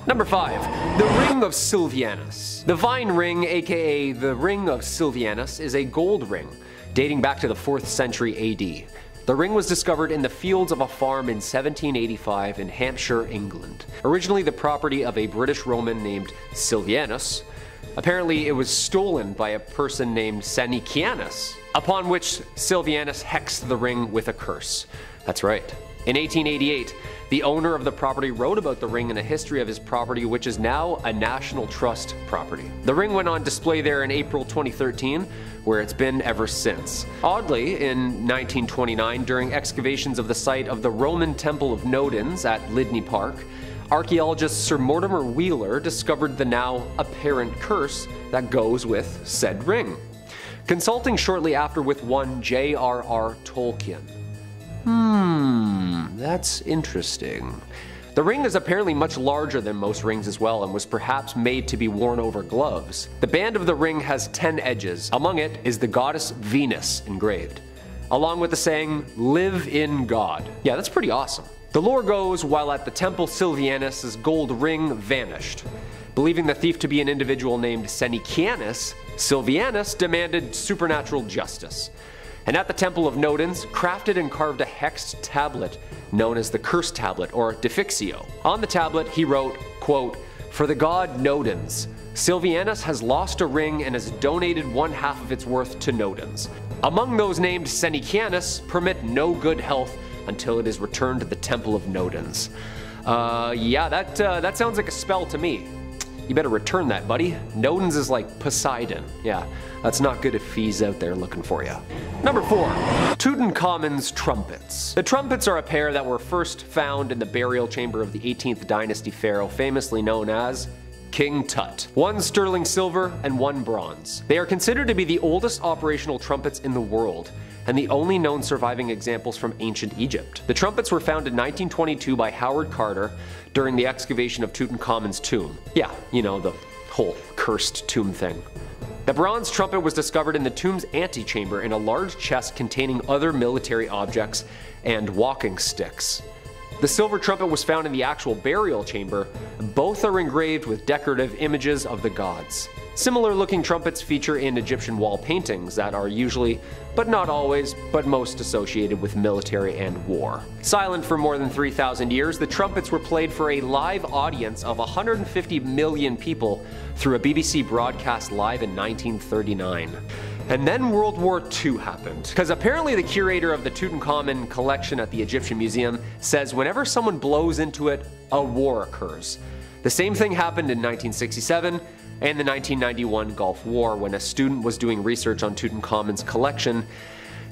Number 5. The Ring of Sylvanas. The Vine Ring, aka the Ring of Sylvanas, is a gold ring dating back to the 4th century AD. The ring was discovered in the fields of a farm in 1785 in Hampshire, England. Originally the property of a British Roman named Sylvanus, apparently it was stolen by a person named Sanicianus, upon which Sylvanus hexed the ring with a curse. That's right. In 1888, the owner of the property wrote about the ring in a history of his property, which is now a National Trust property. The ring went on display there in April 2013, where it's been ever since. Oddly, in 1929, during excavations of the site of the Roman Temple of Nodens at Lydney Park, archaeologist Sir Mortimer Wheeler discovered the now apparent curse that goes with said ring, consulting shortly after with one J.R.R. Tolkien. That's interesting. The ring is apparently much larger than most rings as well and was perhaps made to be worn over gloves. The band of the ring has 10 edges. Among it is the goddess Venus engraved, along with the saying, "Live in God." Yeah, that's pretty awesome. The lore goes, while at the temple, Sylvanus' gold ring vanished. Believing the thief to be an individual named Sanicianus, Sylvanus demanded supernatural justice. And at the Temple of Nodens, crafted and carved a hexed tablet known as the Curse Tablet, or Defixio. On the tablet, he wrote, quote, "For the god Nodens, Sylvanus has lost a ring and has donated 1/2 of its worth to Nodens. Among those named Sanicianus, permit no good health until it is returned to the Temple of Nodens." Yeah, that sounds like a spell to me. You better return that, buddy. Nodens is like Poseidon. Yeah, that's not good if he's out there looking for you. Number 4. Tutankhamun's Trumpets. The trumpets are a pair that were first found in the burial chamber of the 18th dynasty pharaoh, famously known as King Tut. One sterling silver and one bronze. They are considered to be the oldest operational trumpets in the world, and the only known surviving examples from ancient Egypt. The trumpets were found in 1922 by Howard Carter during the excavation of Tutankhamun's tomb. Yeah, you know, the whole cursed tomb thing. The bronze trumpet was discovered in the tomb's antechamber in a large chest containing other military objects and walking sticks. The silver trumpet was found in the actual burial chamber. Both are engraved with decorative images of the gods. Similar looking trumpets feature in Egyptian wall paintings that are usually, but not always, but most associated with military and war. Silent for more than 3,000 years, the trumpets were played for a live audience of 150 million people through a BBC broadcast live in 1939. And then World War II happened, because apparently the curator of the Tutankhamun collection at the Egyptian Museum says whenever someone blows into it, a war occurs. The same thing happened in 1967 and the 1991 Gulf War when a student was doing research on Tutankhamun's collection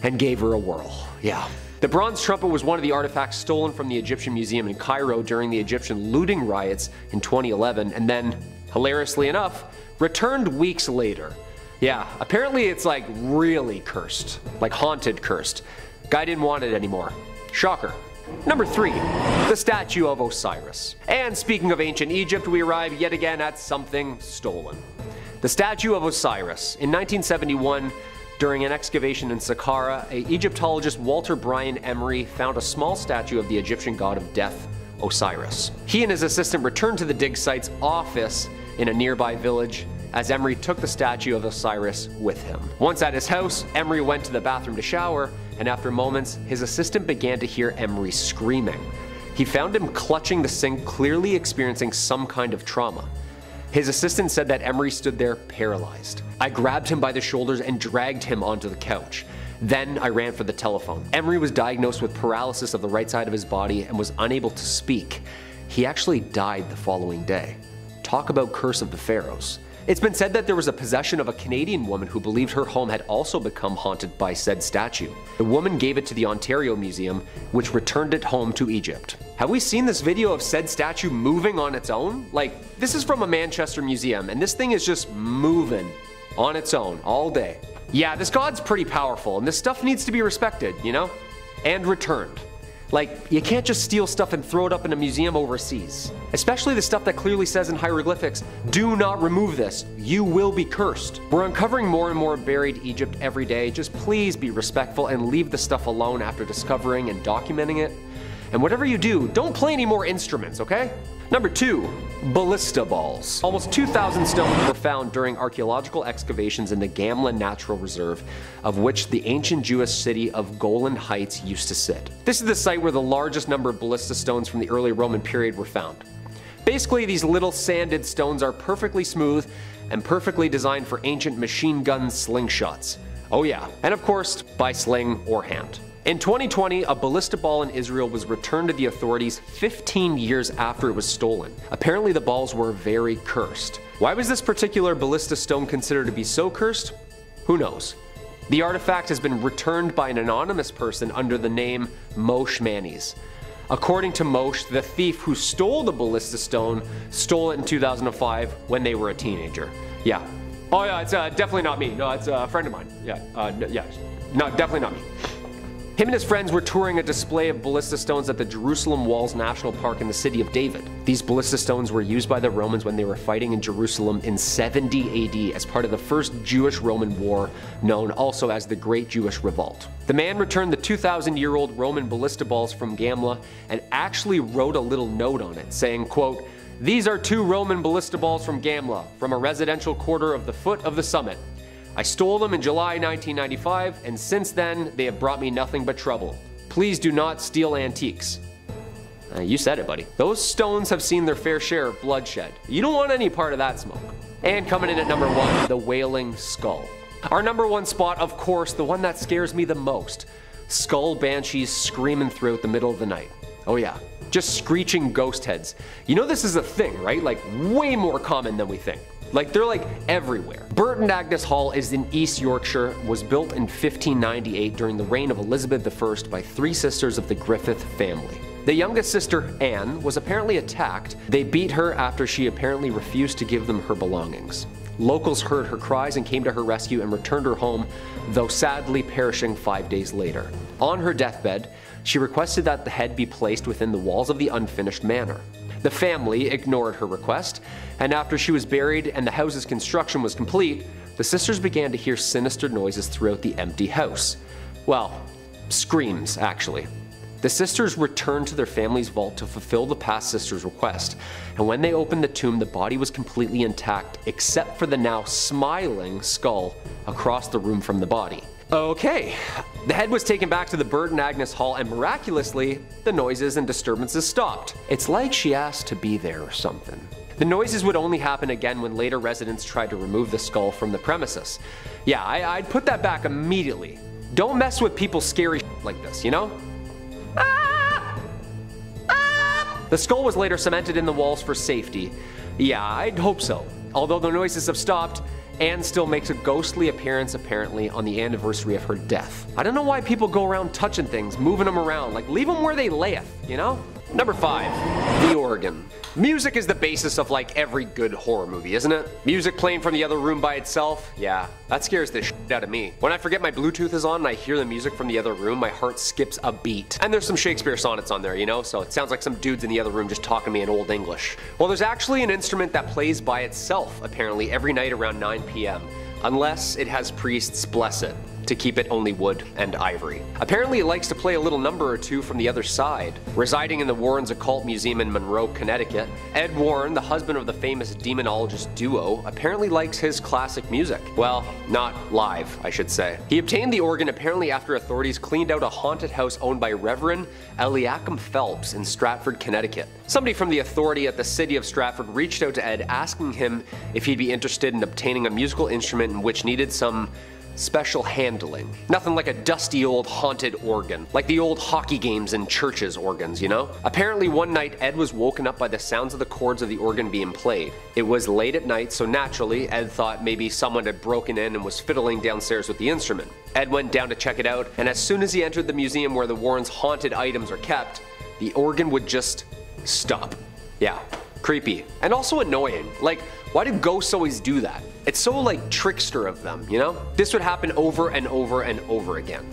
and gave her a whirl. Yeah. The bronze trumpet was one of the artifacts stolen from the Egyptian Museum in Cairo during the Egyptian looting riots in 2011 and then, hilariously enough, returned weeks later. Yeah, apparently it's like really cursed, like haunted cursed. Guy didn't want it anymore. Shocker. Number 3. The Statue of Osiris. And speaking of ancient Egypt, we arrive yet again at something stolen. The Statue of Osiris. In 1971, during an excavation in Saqqara, Egyptologist Walter Bryan Emery found a small statue of the Egyptian god of death, Osiris. He and his assistant returned to the dig site's office in a nearby village as Emery took the statue of Osiris with him. Once at his house, Emery went to the bathroom to shower, and after moments, his assistant began to hear Emery screaming. He found him clutching the sink, clearly experiencing some kind of trauma. His assistant said that Emery stood there paralyzed. I grabbed him by the shoulders and dragged him onto the couch. Then I ran for the telephone. Emery was diagnosed with paralysis of the right side of his body and was unable to speak. He actually died the following day. Talk about curse of the pharaohs. It's been said that there was a possession of a Canadian woman who believed her home had also become haunted by said statue. The woman gave it to the Ontario Museum, which returned it home to Egypt. Have we seen this video of said statue moving on its own? Like, this is from a Manchester museum, and this thing is just moving on its own all day. Yeah, this god's pretty powerful, and this stuff needs to be respected, you know? And returned. Like, you can't just steal stuff and throw it up in a museum overseas. Especially the stuff that clearly says in hieroglyphics, do not remove this, you will be cursed. We're uncovering more and more buried Egypt every day. Just please be respectful and leave the stuff alone after discovering and documenting it. And whatever you do, don't play any more instruments, okay? Number 2. Ballista Balls. Almost 2,000 stones were found during archaeological excavations in the Gamla Natural Reserve, of which the ancient Jewish city of Golan Heights used to sit. This is the site where the largest number of ballista stones from the early Roman period were found. Basically, these little sanded stones are perfectly smooth and perfectly designed for ancient machine gun slingshots. Oh yeah, and of course, by sling or hand. In 2020, a ballista ball in Israel was returned to the authorities 15 years after it was stolen. Apparently the balls were very cursed. Why was this particular ballista stone considered to be so cursed? Who knows? The artifact has been returned by an anonymous person under the name Moshe Manis. According to Moshe, the thief who stole the ballista stone stole it in 2005 when they were a teenager. Yeah. Oh yeah, it's definitely not me. No, it's a friend of mine. Yeah, no, definitely not me. Him and his friends were touring a display of ballista stones at the Jerusalem Walls National Park in the city of David. These ballista stones were used by the Romans when they were fighting in Jerusalem in 70 AD as part of the first Jewish-Roman war, known also as the Great Jewish Revolt. The man returned the 2,000-year-old Roman ballista balls from Gamla and actually wrote a little note on it saying, quote, "These are 2 Roman ballista balls from Gamla, from a residential quarter of the foot of the summit. I stole them in July 1995, and since then, they have brought me nothing but trouble. Please do not steal antiques." You said it, buddy. Those stones have seen their fair share of bloodshed. You don't want any part of that smoke. And coming in at number 1, the Wailing Skull. Our number 1 spot, of course, the one that scares me the most. Skull banshees screaming throughout the middle of the night. Oh yeah, just screeching ghost heads. You know this is a thing, right? Like way more common than we think. Like they're like everywhere. Burton Agnes Hall is in East Yorkshire, was built in 1598 during the reign of Elizabeth I by 3 sisters of the Griffith family. The youngest sister, Anne, was apparently attacked. They beat her after she apparently refused to give them her belongings. Locals heard her cries and came to her rescue and returned her home, though sadly perishing 5 days later. On her deathbed, she requested that the head be placed within the walls of the unfinished manor. The family ignored her request, and after she was buried and the house's construction was complete, the sisters began to hear sinister noises throughout the empty house. Well, screams, actually. The sisters returned to their family's vault to fulfill the past sister's request, and when they opened the tomb, the body was completely intact except for the now smiling skull across the room from the body. Okay, the head was taken back to the Burton Agnes Hall, and miraculously, the noises and disturbances stopped. It's like she asked to be there or something. The noises would only happen again when later residents tried to remove the skull from the premises. Yeah, I'd put that back immediately. Don't mess with people's scary shit like this, you know? The skull was later cemented in the walls for safety. Yeah, I'd hope so. Although the noises have stopped, Anne still makes a ghostly appearance apparently on the anniversary of her death. I don't know why people go around touching things, moving them around, like leave them where they layeth, you know? Number 5, the organ. Music is the basis of like every good horror movie, isn't it? Music playing from the other room by itself, yeah, that scares the shit out of me. When I forget my Bluetooth is on and I hear the music from the other room, my heart skips a beat. And there's some Shakespeare sonnets on there, you know, so it sounds like some dudes in the other room just talking to me in Old English. Well, there's actually an instrument that plays by itself, apparently, every night around 9 p.m. Unless it has priests bless it to keep it only wood and ivory. Apparently it likes to play a little number or two from the other side. Residing in the Warrens Occult Museum in Monroe, Connecticut, Ed Warren, the husband of the famous demonologist duo, apparently likes his classic music. Well, not live, I should say. He obtained the organ apparently after authorities cleaned out a haunted house owned by Reverend Eliakim Phelps in Stratford, Connecticut. Somebody from the authority at the city of Stratford reached out to Ed asking him if he'd be interested in obtaining a musical instrument in which needed some special handling. Nothing like a dusty old haunted organ, like the old hockey games and churches organs, you know? Apparently one night Ed was woken up by the sounds of the chords of the organ being played. It was late at night, so naturally Ed thought maybe someone had broken in and was fiddling downstairs with the instrument. Ed went down to check it out, and as soon as he entered the museum where the Warrens' haunted items are kept, the organ would just stop. Yeah, creepy. And also annoying. Like, why do ghosts always do that? It's so like trickster of them, you know? This would happen over and over and over again.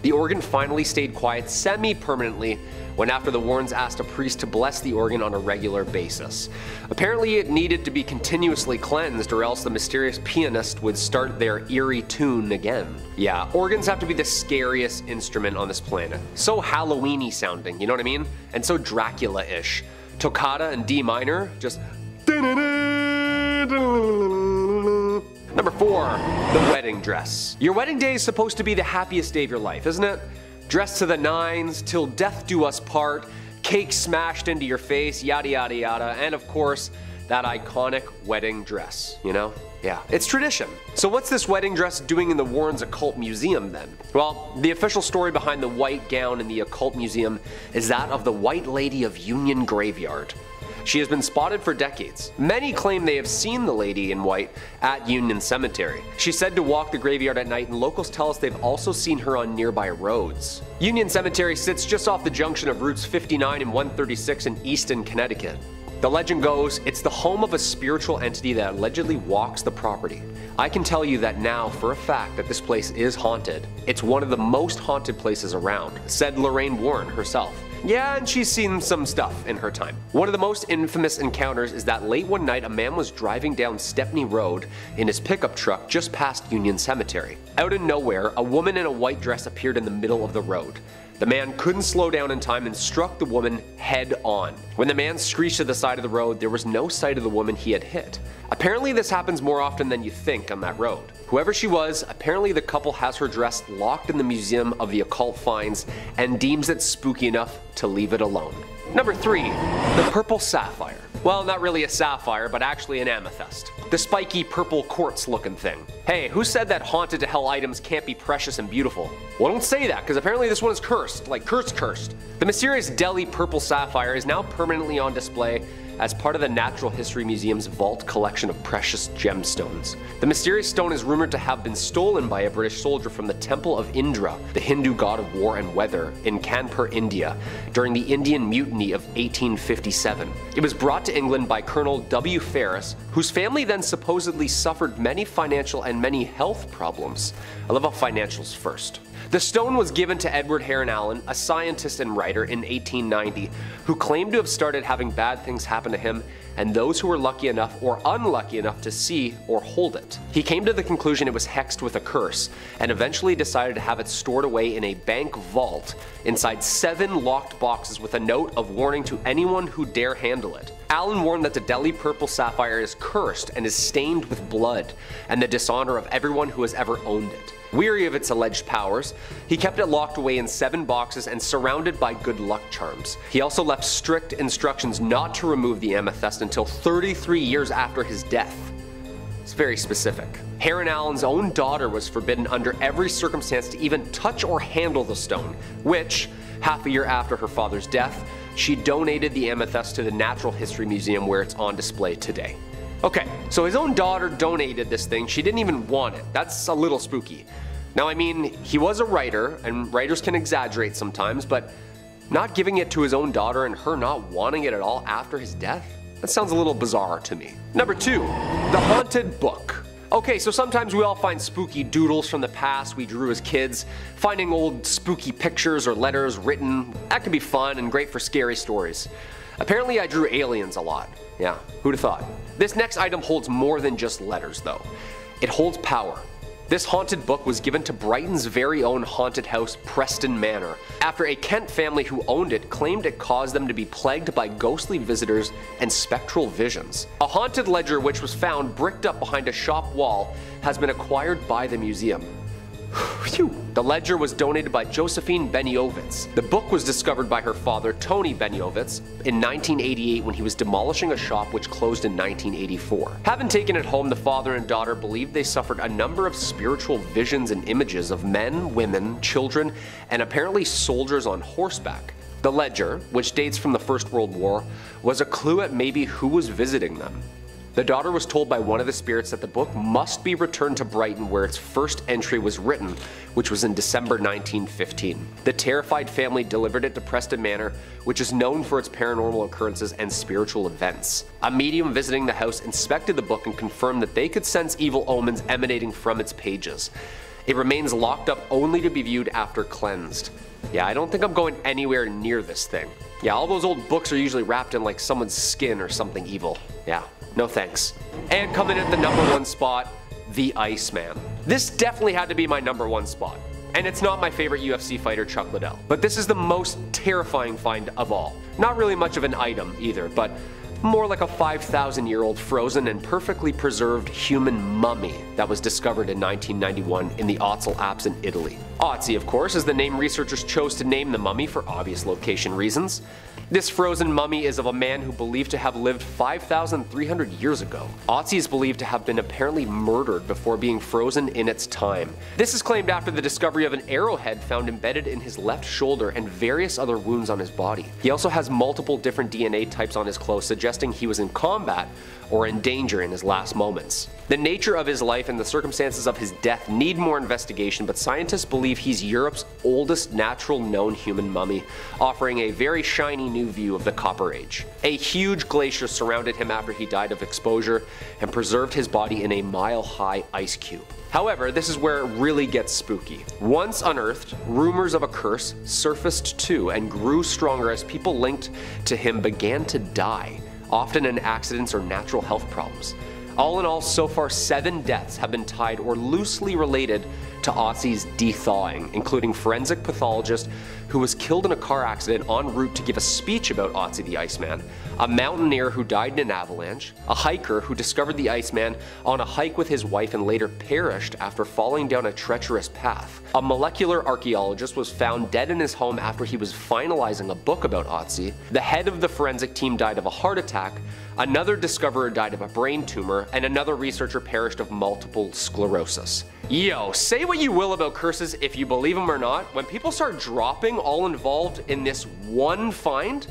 The organ finally stayed quiet semi-permanently when after the Warrens asked a priest to bless the organ on a regular basis. Apparently it needed to be continuously cleansed or else the mysterious pianist would start their eerie tune again. Yeah, organs have to be the scariest instrument on this planet. So Halloween-y sounding, you know what I mean? And so Dracula-ish. toccata in D minor, just. Number 4, the wedding dress. Your wedding day is supposed to be the happiest day of your life, isn't it? Dressed to the nines, till death do us part, cake smashed into your face, yada yada yada, and of course, that iconic wedding dress, you know? Yeah, it's tradition. So what's this wedding dress doing in the Warrens Occult Museum then? Well, the official story behind the white gown in the Occult Museum is that of the White Lady of Union Graveyard. She has been spotted for decades. Many claim they have seen the lady in white at Union Cemetery. She's said to walk the graveyard at night, and locals tell us they've also seen her on nearby roads. Union Cemetery sits just off the junction of routes 59 and 136 in Easton, Connecticut. The legend goes, it's the home of a spiritual entity that allegedly walks the property. I can tell you that now for a fact that this place is haunted. It's one of the most haunted places around, said Lorraine Warren herself. Yeah, and she's seen some stuff in her time. One of the most infamous encounters is that late one night a man was driving down Stepney Road in his pickup truck just past Union Cemetery. Out of nowhere, a woman in a white dress appeared in the middle of the road. The man couldn't slow down in time and struck the woman head on. When the man screeched to the side of the road, there was no sight of the woman he had hit. Apparently this happens more often than you think on that road. Whoever she was, apparently the couple has her dress locked in the Museum of the Occult Finds and deems it spooky enough to leave it alone. Number 3, the Purple Sapphire. Well, not really a sapphire, but actually an amethyst. The spiky purple quartz looking thing. Hey, who said that haunted to hell items can't be precious and beautiful? Well, don't say that, because apparently this one is cursed, like cursed. The mysterious Delhi Purple Sapphire is now permanently on display as part of the Natural History Museum's vault collection of precious gemstones. The mysterious stone is rumored to have been stolen by a British soldier from the Temple of Indra, the Hindu god of war and weather, in Kanpur, India, during the Indian Mutiny of 1857. It was brought to England by Colonel W. Ferris, whose family then supposedly suffered many financial and many health problems. I love how financials first. The stone was given to Edward Heron Allen, a scientist and writer, in 1890, who claimed to have started having bad things happen to him and those who were lucky enough or unlucky enough to see or hold it. He came to the conclusion it was hexed with a curse, and eventually decided to have it stored away in a bank vault inside 7 locked boxes with a note of warning to anyone who dare handle it. Allen warned that the Delhi Purple Sapphire is cursed and is stained with blood and the dishonor of everyone who has ever owned it. Weary of its alleged powers, he kept it locked away in 7 boxes and surrounded by good luck charms. He also left strict instructions not to remove the amethyst until 33 years after his death. It's very specific. Heron Allen's own daughter was forbidden under every circumstance to even touch or handle the stone, which, half a year after her father's death, she donated the amethyst to the Natural History Museum where it's on display today. Okay, so his own daughter donated this thing. She didn't even want it. That's a little spooky. Now, I mean, he was a writer, and writers can exaggerate sometimes, but not giving it to his own daughter and her not wanting it at all after his death? That sounds a little bizarre to me. Number 2, the haunted book. Okay, so sometimes we all find spooky doodles from the past we drew as kids. Finding old spooky pictures or letters written, that can be fun and great for scary stories. Apparently I drew aliens a lot. Yeah, who'd have thought? This next item holds more than just letters though. It holds power. This haunted book was given to Brighton's very own haunted house, Preston Manor, after a Kent family who owned it claimed it caused them to be plagued by ghostly visitors and spectral visions. A haunted ledger which was found bricked up behind a shop wall has been acquired by the museum. Phew. The ledger was donated by Josephine Beniovitz. The book was discovered by her father, Tony Beniovitz, in 1988 when he was demolishing a shop which closed in 1984. Having taken it home, the father and daughter believed they suffered a number of spiritual visions and images of men, women, children, and apparently soldiers on horseback. The ledger, which dates from the First World War, was a clue at maybe who was visiting them. The daughter was told by one of the spirits that the book must be returned to Brighton where its first entry was written, which was in December 1915. The terrified family delivered it to Preston Manor, which is known for its paranormal occurrences and spiritual events. A medium visiting the house inspected the book and confirmed that they could sense evil omens emanating from its pages. It remains locked up only to be viewed after cleansed. Yeah, I don't think I'm going anywhere near this thing. Yeah, all those old books are usually wrapped in like someone's skin or something evil. Yeah. No thanks. And coming at the number 1 spot, the Iceman. This definitely had to be my number 1 spot. And it's not my favorite UFC fighter, Chuck Liddell. But this is the most terrifying find of all. Not really much of an item either, but more like a 5,000-year-old frozen and perfectly preserved human mummy that was discovered in 1991 in the Ötztal Alps in Italy. Ötzi, of course, is the name researchers chose to name the mummy for obvious location reasons. This frozen mummy is of a man who believed to have lived 5,300 years ago. Ötzi is believed to have been apparently murdered before being frozen in its time. This is claimed after the discovery of an arrowhead found embedded in his left shoulder and various other wounds on his body. He also has multiple different DNA types on his clothes, suggesting he was in combat or in danger in his last moments. The nature of his life and the circumstances of his death need more investigation, but scientists believe he's Europe's oldest natural known human mummy, offering a very shiny new view of the Copper Age. A huge glacier surrounded him after he died of exposure and preserved his body in a mile-high ice cube. However, this is where it really gets spooky. Once unearthed, rumors of a curse surfaced too and grew stronger as people linked to him began to die, often in accidents or natural health problems. All in all, so far 7 deaths have been tied or loosely related to Ötzi's de-thawing, including forensic pathologist who was killed in a car accident en route to give a speech about Ötzi the Iceman, a mountaineer who died in an avalanche, a hiker who discovered the Iceman on a hike with his wife and later perished after falling down a treacherous path. A molecular archaeologist was found dead in his home after he was finalizing a book about Ötzi. The head of the forensic team died of a heart attack, another discoverer died of a brain tumor, and another researcher perished of multiple sclerosis. Yo, say what you will about curses if you believe them or not, when people start dropping all involved in this one find,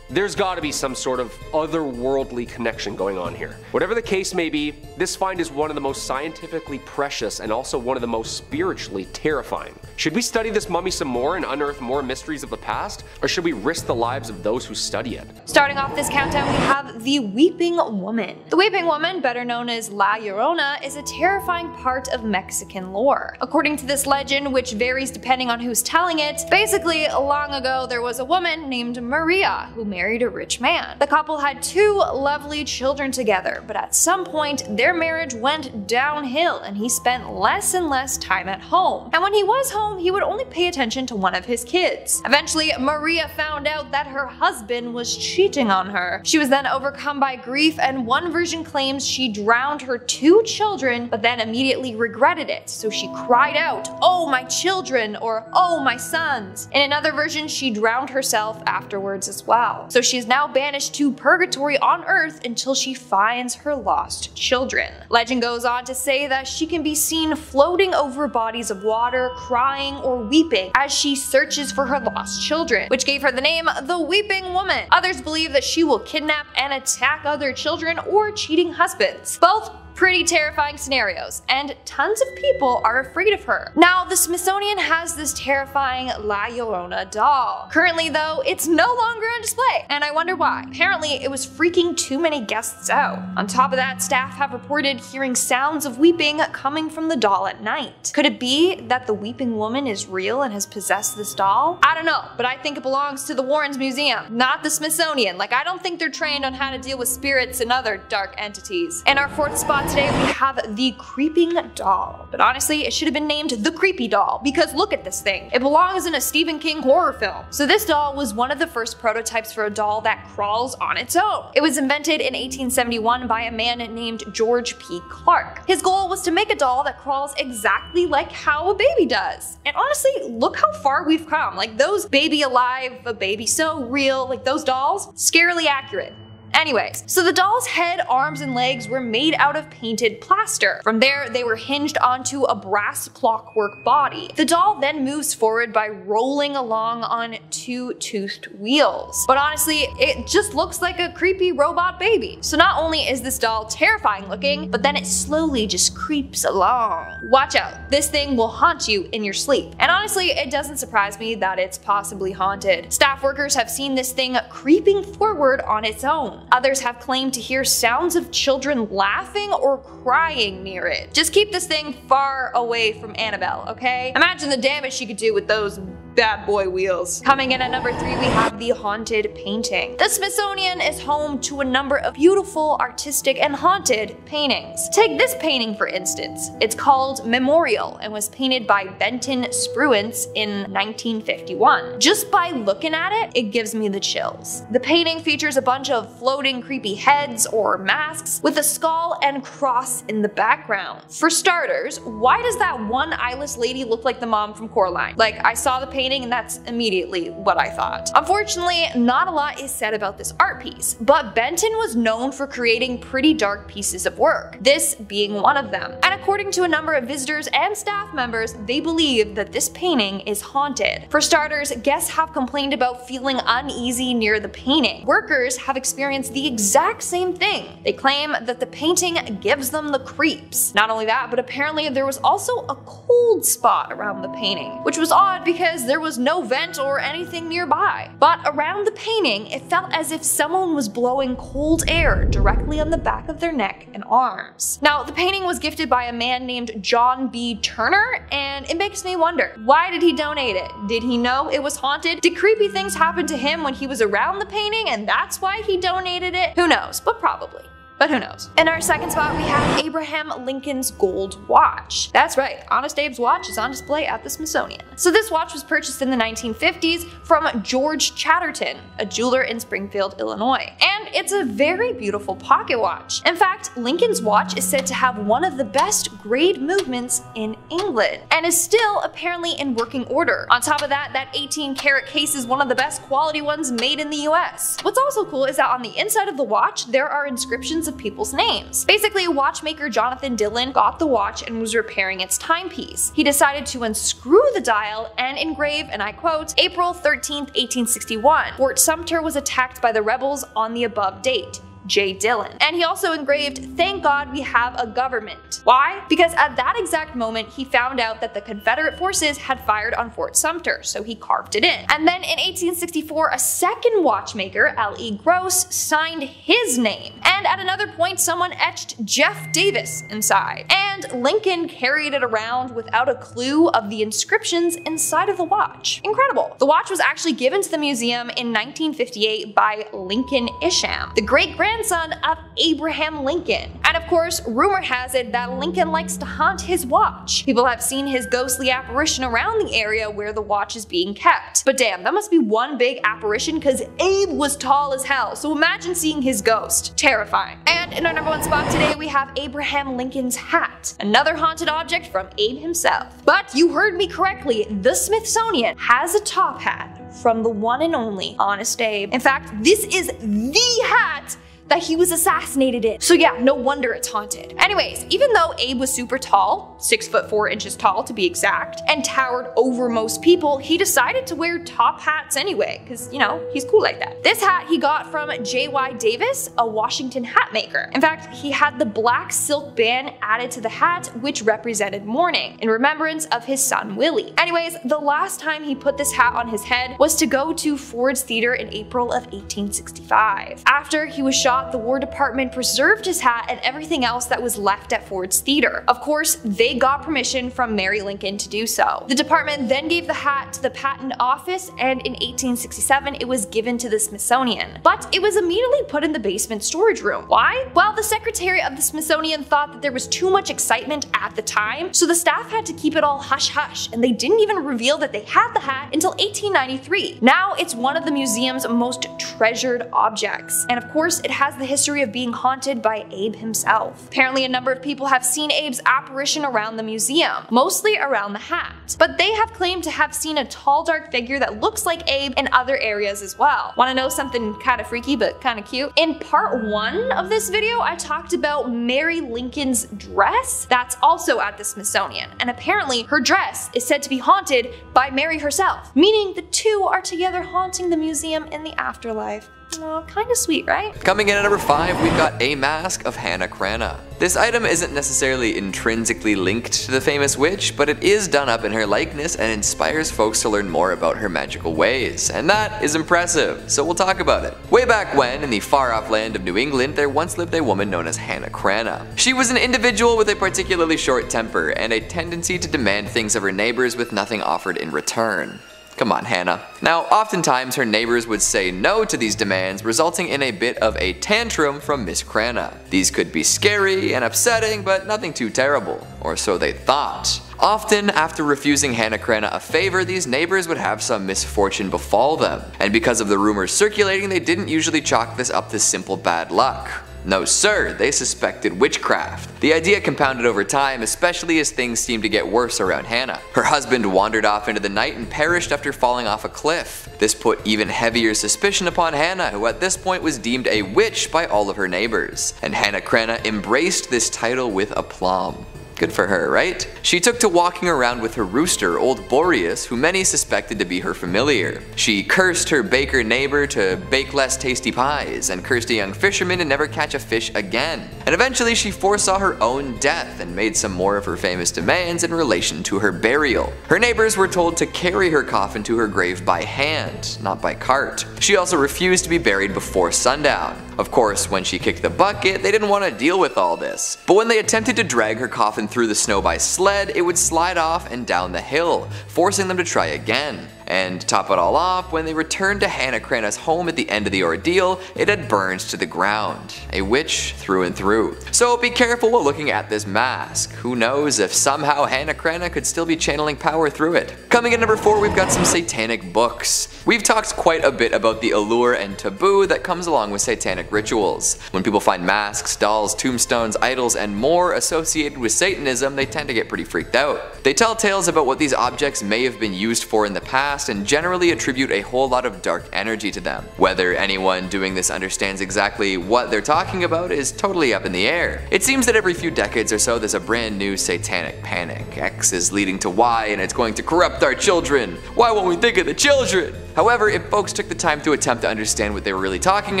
there's gotta be some sort of otherworldly connection going on here. Whatever the case may be, this find is one of the most scientifically precious and also one of the most spiritually terrifying. Should we study this mummy some more and unearth more mysteries of the past, or should we risk the lives of those who study it? Starting off this countdown, we have the Weeping Woman. The Weeping Woman, better known as La Llorona, is a terrifying part of Mexican lore. According to this legend, which varies depending on who's telling it, basically long ago there was a woman named Maria who married a rich man. The couple had 2 lovely children together, but at some point their marriage went downhill and he spent less and less time at home. And when he was home, he would only pay attention to one of his kids. Eventually, Maria found out that her husband was cheating on her. She was then overcome by grief, and one version claims she drowned her 2 children, but then immediately regretted it. So she cried out, "Oh, my children," or "Oh, my sons." In another version, she drowned herself afterwards as well. So she is now banished to purgatory on Earth until she finds her lost children. Legend goes on to say that she can be seen floating over bodies of water, crying or weeping as she searches for her lost children, which gave her the name the Weeping Woman. Others believe that she will kidnap and attack other children or cheating husbands. Both pretty terrifying scenarios, and tons of people are afraid of her. Now, the Smithsonian has this terrifying La Llorona doll. Currently though, it's no longer on display, and I wonder why. Apparently, it was freaking too many guests out. On top of that, staff have reported hearing sounds of weeping coming from the doll at night. Could it be that the Weeping Woman is real and has possessed this doll? I don't know, but I think it belongs to the Warrens Museum, not the Smithsonian. Like, I don't think they're trained on how to deal with spirits and other dark entities. In our 4th spot today, we have the Creeping Doll. But honestly, it should have been named the Creepy Doll, because look at this thing. It belongs in a Stephen King horror film. So this doll was one of the first prototypes for a doll that crawls on its own. It was invented in 1871 by a man named George P. Clark. His goal was to make a doll that crawls exactly like how a baby does. And honestly, look how far we've come. Like, those Baby Alive, a Baby So Real, like those dolls, scarily accurate. Anyways, so the doll's head, arms, and legs were made out of painted plaster. From there, they were hinged onto a brass clockwork body. The doll then moves forward by rolling along on 2 toothed wheels. But honestly, it just looks like a creepy robot baby. So not only is this doll terrifying looking, but then it slowly just creeps along. Watch out, this thing will haunt you in your sleep. And honestly, it doesn't surprise me that it's possibly haunted. Staff workers have seen this thing creeping forward on its own. Others have claimed to hear sounds of children laughing or crying near it. Just keep this thing far away from Annabelle, okay? Imagine the damage she could do with those bad boy wheels. Coming in at number 3, we have the haunted painting. The Smithsonian is home to a number of beautiful, artistic, and haunted paintings. Take this painting for instance. It's called Memorial and was painted by Benton Spruance in 1951. Just by looking at it, it gives me the chills. The painting features a bunch of floating creepy heads or masks with a skull and cross in the background. For starters, why does that one eyeless lady look like the mom from Coraline? Like, I saw the painting and that's immediately what I thought. Unfortunately, not a lot is said about this art piece, but Benton was known for creating pretty dark pieces of work, this being one of them. And according to a number of visitors and staff members, they believe that this painting is haunted. For starters, guests have complained about feeling uneasy near the painting. Workers have experienced the exact same thing. They claim that the painting gives them the creeps. Not only that, but apparently there was also a cold spot around the painting, which was odd because there was no vent or anything nearby. But around the painting, it felt as if someone was blowing cold air directly on the back of their neck and arms. Now, the painting was gifted by a man named John B. Turner, and it makes me wonder, why did he donate it? Did he know it was haunted? Did creepy things happen to him when he was around the painting and that's why he donated it? Who knows, but probably. But who knows? In our second spot, we have Abraham Lincoln's gold watch. That's right, Honest Abe's watch is on display at the Smithsonian. So this watch was purchased in the 1950s from George Chatterton, a jeweler in Springfield, Illinois. And it's a very beautiful pocket watch. In fact, Lincoln's watch is said to have one of the best grade movements in England, and is still apparently in working order. On top of that, that 18-karat case is one of the best quality ones made in the US. What's also cool is that on the inside of the watch, there are inscriptions of people's names. Basically, watchmaker Jonathan Dillon got the watch and was repairing its timepiece. He decided to unscrew the dial and engrave, and I quote, April 13th, 1861. Fort Sumter was attacked by the rebels on the above date. J. Dillon. And he also engraved, "Thank God we have a government." Why? Because at that exact moment he found out that the Confederate forces had fired on Fort Sumter, so he carved it in. And then in 1864, a second watchmaker, L.E. Gross, signed his name. And at another point, someone etched Jeff Davis inside. And Lincoln carried it around without a clue of the inscriptions inside of the watch. Incredible. The watch was actually given to the museum in 1958 by Lincoln Isham, the great-grandson of Abraham Lincoln. And of course, rumor has it that Lincoln likes to haunt his watch. People have seen his ghostly apparition around the area where the watch is being kept. But damn, that must be one big apparition because Abe was tall as hell, so imagine seeing his ghost. Terrifying. And in our number 1 spot today, we have Abraham Lincoln's hat, another haunted object from Abe himself. But you heard me correctly, the Smithsonian has a top hat from the one and only Honest Abe. In fact, this is the hat that he was assassinated in. So yeah, no wonder it's haunted. Anyways, even though Abe was super tall, 6'4" tall to be exact, and towered over most people, he decided to wear top hats anyway, because, you know, he's cool like that. This hat he got from J.Y. Davis, a Washington hat maker. In fact, he had the black silk band added to the hat, which represented mourning, in remembrance of his son Willie. Anyways, the last time he put this hat on his head was to go to Ford's Theater in April of 1865. After he was shot, the War Department preserved his hat and everything else that was left at Ford's Theater. Of course, they got permission from Mary Lincoln to do so. The department then gave the hat to the Patent Office, and in 1867 it was given to the Smithsonian. But it was immediately put in the basement storage room. Why? Well, the secretary of the Smithsonian thought that there was too much excitement at the time, so the staff had to keep it all hush-hush, and they didn't even reveal that they had the hat until 1893. Now it's one of the museum's most treasured objects, and of course it has the history of being haunted by Abe himself. Apparently a number of people have seen Abe's apparition around the museum, mostly around the hat, but they have claimed to have seen a tall dark figure that looks like Abe in other areas as well. Want to know something kind of freaky but kind of cute? In part 1 of this video I talked about Mary Lincoln's dress that's also at the Smithsonian, and apparently her dress is said to be haunted by Mary herself, meaning the two are together haunting the museum in the afterlife. Well, kind of sweet, right? Coming in at number 5, we've got a mask of Hannah Cranach. This item isn't necessarily intrinsically linked to the famous witch, but it is done up in her likeness and inspires folks to learn more about her magical ways, and that is impressive, so we'll talk about it. Way back when, in the far-off land of New England, there once lived a woman known as Hannah Cranach. She was an individual with a particularly short temper and a tendency to demand things of her neighbors with nothing offered in return. Come on, Hannah. Now, oftentimes her neighbors would say no to these demands, resulting in a bit of a tantrum from Miss Cranna. These could be scary and upsetting, but nothing too terrible, or so they thought. Often, after refusing Hannah Cranna a favor, these neighbors would have some misfortune befall them, and because of the rumors circulating, they didn't usually chalk this up to simple bad luck. No sir, they suspected witchcraft. The idea compounded over time, especially as things seemed to get worse around Hannah. Her husband wandered off into the night and perished after falling off a cliff. This put even heavier suspicion upon Hannah, who at this point was deemed a witch by all of her neighbors. And Hannah Cranna embraced this title with aplomb. Good for her, right? She took to walking around with her rooster, old Boreas, who many suspected to be her familiar. She cursed her baker neighbor to bake less tasty pies, and cursed a young fisherman to never catch a fish again. And eventually she foresaw her own death and made some more of her famous demands in relation to her burial. Her neighbors were told to carry her coffin to her grave by hand, not by cart. She also refused to be buried before sundown. Of course, when she kicked the bucket, they didn't want to deal with all this. But when they attempted to drag her coffin through the snow by sled, it would slide off and down the hill, forcing them to try again. And to top it all off, when they returned to Hannah Cranna's home at the end of the ordeal, it had burned to the ground. A witch through and through. So be careful while looking at this mask. Who knows if somehow Hannah Cranna could still be channeling power through it. Coming in number 4, we've got some Satanic books. We've talked quite a bit about the allure and taboo that comes along with satanic rituals. When people find masks, dolls, tombstones, idols, and more associated with Satanism, they tend to get pretty freaked out. They tell tales about what these objects may have been used for in the past, and generally attribute a whole lot of dark energy to them. Whether anyone doing this understands exactly what they're talking about is totally up in the air. It seems that every few decades or so there's a brand new satanic panic. X is leading to Y and it's going to corrupt our children. Why won't we think of the children? However, if folks took the time to attempt to understand what they were really talking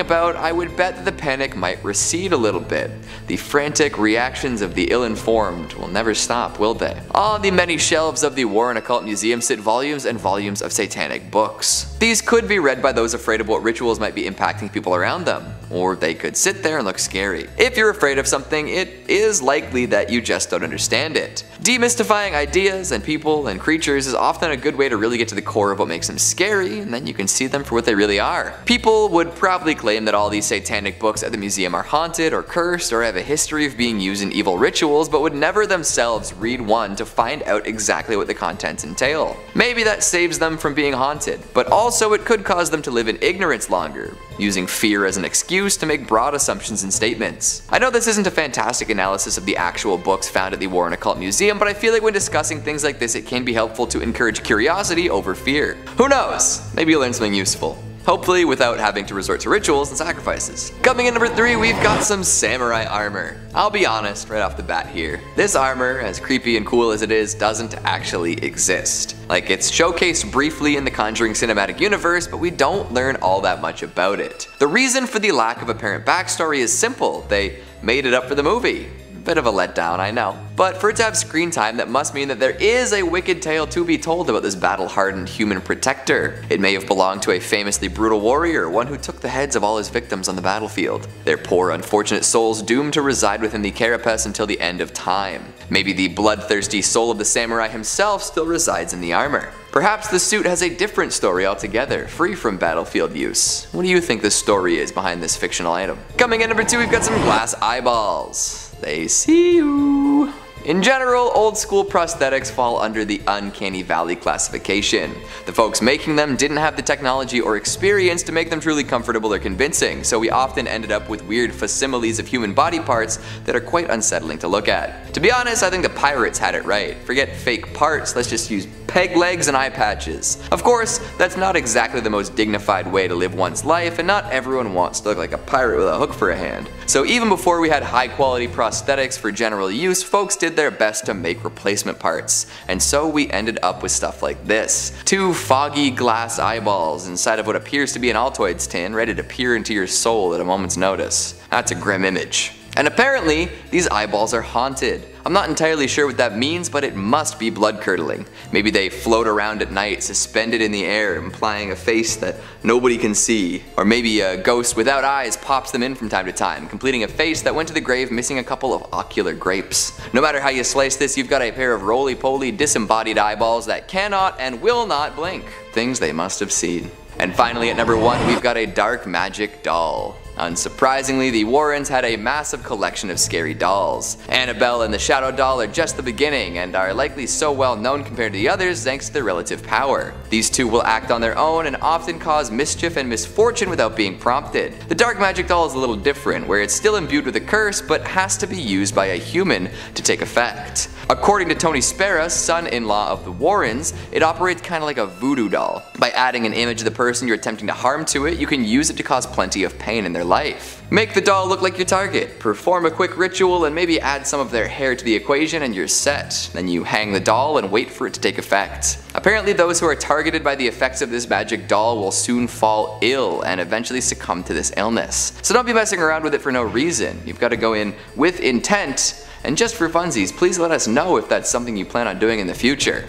about, I would bet that the panic might recede a little bit. The frantic reactions of the ill-informed will never stop, will they? On the many shelves of the War and Occult Museum sit volumes and volumes of satanic books. These could be read by those afraid of what rituals might be impacting people around them, or they could sit there and look scary. If you're afraid of something, it is likely that you just don't understand it. Demystifying ideas and people and creatures is often a good way to really get to the core of what makes them scary, and then you can see them for what they really are. People would probably claim that all these satanic books at the museum are haunted or cursed or have a history of being used in evil rituals, but would never themselves read one to find out exactly what the contents entail. Maybe that saves them from being haunted, but also it could cause them to live in ignorance longer, using fear as an excuse to make broad assumptions and statements. I know this isn't a fantastic analysis of the actual books found at the War and Occult Museum, but I feel like when discussing things like this it can be helpful to encourage curiosity over fear. Who knows? Maybe you'll learn something useful. Hopefully without having to resort to rituals and sacrifices. Coming in number 3, we've got some samurai armor. I'll be honest right off the bat here. This armor, as creepy and cool as it is, doesn't actually exist. Like, it's showcased briefly in the Conjuring cinematic universe, but we don't learn all that much about it. The reason for the lack of apparent backstory is simple. They made it up for the movie. Bit of a letdown, I know. But for it to have screen time, that must mean that there is a wicked tale to be told about this battle-hardened human protector. It may have belonged to a famously brutal warrior, one who took the heads of all his victims on the battlefield. Their poor, unfortunate souls doomed to reside within the carapace until the end of time. Maybe the bloodthirsty soul of the samurai himself still resides in the armor. Perhaps the suit has a different story altogether, free from battlefield use. What do you think the story is behind this fictional item? Coming in number 2, we've got some glass eyeballs. They see you. In general, old school prosthetics fall under the uncanny valley classification. The folks making them didn't have the technology or experience to make them truly comfortable or convincing, so we often ended up with weird facsimiles of human body parts that are quite unsettling to look at. To be honest, I think the pirates had it right. Forget fake parts, let's just use peg legs and eye patches. Of course, that's not exactly the most dignified way to live one's life, and not everyone wants to look like a pirate with a hook for a hand. So even before we had high quality prosthetics for general use, folks did their best to make replacement parts. And so we ended up with stuff like this. 2 foggy glass eyeballs inside of what appears to be an Altoids tin, ready to peer into your soul at a moment's notice. That's a grim image. And apparently, these eyeballs are haunted. I'm not entirely sure what that means, but it must be blood-curdling. Maybe they float around at night, suspended in the air, implying a face that nobody can see. Or maybe a ghost without eyes pops them in from time to time, completing a face that went to the grave missing a couple of ocular grapes. No matter how you slice this, you've got a pair of roly-poly disembodied eyeballs that cannot and will not blink. Things they must have seen. And finally at number 1, we've got a dark magic doll. Unsurprisingly, the Warrens had a massive collection of scary dolls. Annabelle and the Shadow Doll are just the beginning, and are likely so well known compared to the others thanks to their relative power. These two will act on their own and often cause mischief and misfortune without being prompted. The dark magic doll is a little different, where it's still imbued with a curse, but has to be used by a human to take effect. According to Tony Spera, son-in-law of the Warrens, it operates kinda like a voodoo doll. By adding an image of the person you're attempting to harm to it, you can use it to cause plenty of pain in their life. Make the doll look like your target, perform a quick ritual, and maybe add some of their hair to the equation and you're set. Then you hang the doll and wait for it to take effect. Apparently those who are targeted by the effects of this magic doll will soon fall ill and eventually succumb to this illness. So don't be messing around with it for no reason. You've got to go in with intent. And just for funsies, please let us know if that's something you plan on doing in the future.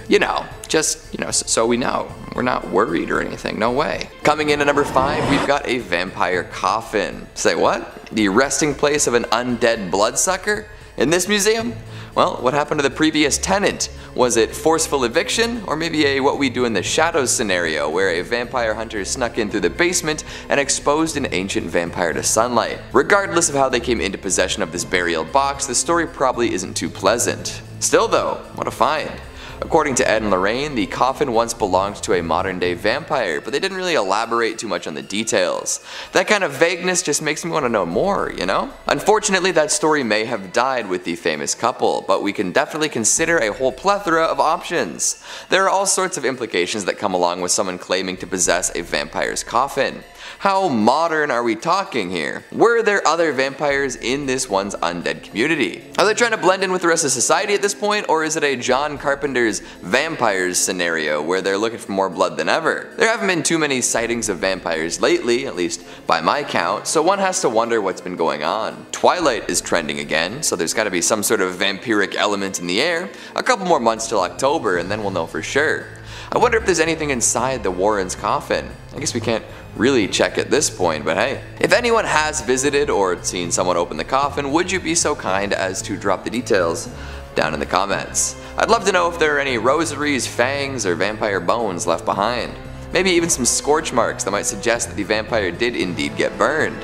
So we know. We're not worried or anything, no way. Coming in at number 5, we've got a vampire coffin. Say what? The resting place of an undead bloodsucker? In this museum? Well, what happened to the previous tenant? Was it forceful eviction, or maybe a what we do in the shadows scenario where a vampire hunter snuck in through the basement and exposed an ancient vampire to sunlight? Regardless of how they came into possession of this burial box, the story probably isn't too pleasant. Still though, what a find. According to Ed and Lorraine, the coffin once belonged to a modern day vampire, but they didn't really elaborate too much on the details. That kind of vagueness just makes me want to know more, you know? Unfortunately, that story may have died with the famous couple, but we can definitely consider a whole plethora of options. There are all sorts of implications that come along with someone claiming to possess a vampire's coffin. How modern are we talking here? Were there other vampires in this one's undead community? Are they trying to blend in with the rest of society at this point, or is it a John Carpenter's vampires scenario where they're looking for more blood than ever? There haven't been too many sightings of vampires lately, at least by my count, so one has to wonder what's been going on. Twilight is trending again, so there's gotta be some sort of vampiric element in the air. A couple more months till October and then we'll know for sure. I wonder if there's anything inside the Warrens' coffin. I guess we can't really check at this point, but hey. If anyone has visited or seen someone open the coffin, would you be so kind as to drop the details down in the comments? I'd love to know if there are any rosaries, fangs, or vampire bones left behind. Maybe even some scorch marks that might suggest that the vampire did indeed get burned.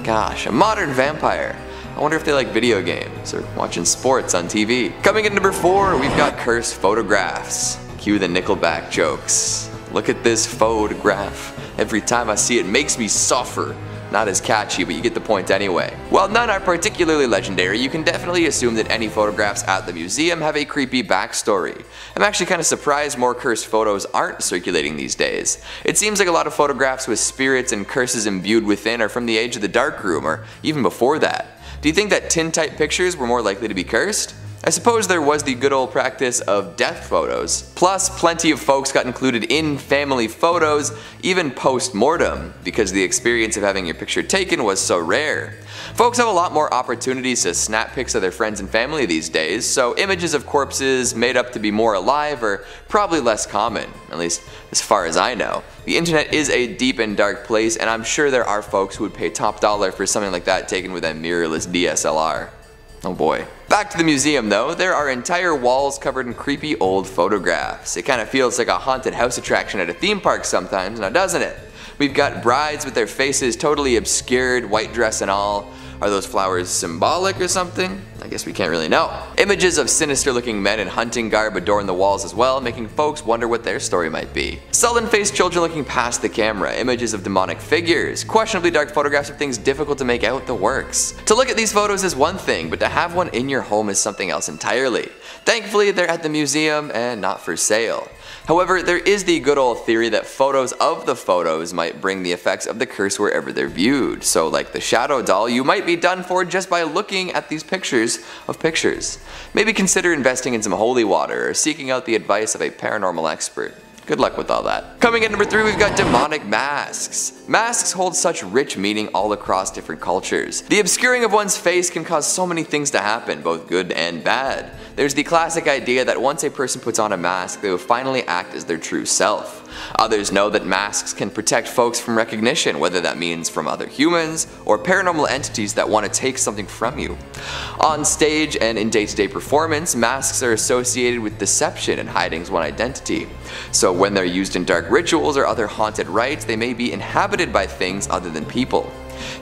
Gosh, a modern vampire. I wonder if they like video games or watching sports on TV. Coming in number 4, we've got cursed photographs. Cue the Nickelback jokes. Look at this photograph. Every time I see it makes me suffer. Not as catchy, but you get the point anyway. While none are particularly legendary, you can definitely assume that any photographs at the museum have a creepy backstory. I'm actually kind of surprised more cursed photos aren't circulating these days. It seems like a lot of photographs with spirits and curses imbued within are from the age of the darkroom, or even before that. Do you think that tintype pictures were more likely to be cursed? I suppose there was the good old practice of death photos. Plus, plenty of folks got included in family photos, even post-mortem, because the experience of having your picture taken was so rare. Folks have a lot more opportunities to snap pics of their friends and family these days, so images of corpses made up to be more alive are probably less common, at least as far as I know. The internet is a deep and dark place, and I'm sure there are folks who would pay top dollar for something like that taken with a mirrorless DSLR. Oh boy. Back to the museum though, there are entire walls covered in creepy old photographs. It kind of feels like a haunted house attraction at a theme park sometimes, now doesn't it? We've got brides with their faces totally obscured, white dress and all. Are those flowers symbolic or something? I guess we can't really know. Images of sinister looking men in hunting garb adorn the walls as well, making folks wonder what their story might be. Sullen-faced children looking past the camera, images of demonic figures, questionably dark photographs of things difficult to make out the works. To look at these photos is one thing, but to have one in your home is something else entirely. Thankfully, they're at the museum and not for sale. However, there is the good old theory that photos of the photos might bring the effects of the curse wherever they're viewed. So like the shadow doll, you might be done for just by looking at these pictures of pictures. Maybe consider investing in some holy water or seeking out the advice of a paranormal expert. Good luck with all that. Coming in number 3, we've got demonic masks. Masks hold such rich meaning all across different cultures. The obscuring of one's face can cause so many things to happen, both good and bad. There's the classic idea that once a person puts on a mask, they will finally act as their true self. Others know that masks can protect folks from recognition, whether that means from other humans or paranormal entities that want to take something from you. On stage and in day-to-day performance, masks are associated with deception and hiding one's identity. So when they're used in dark rituals or other haunted rites, they may be inhabited by things other than people.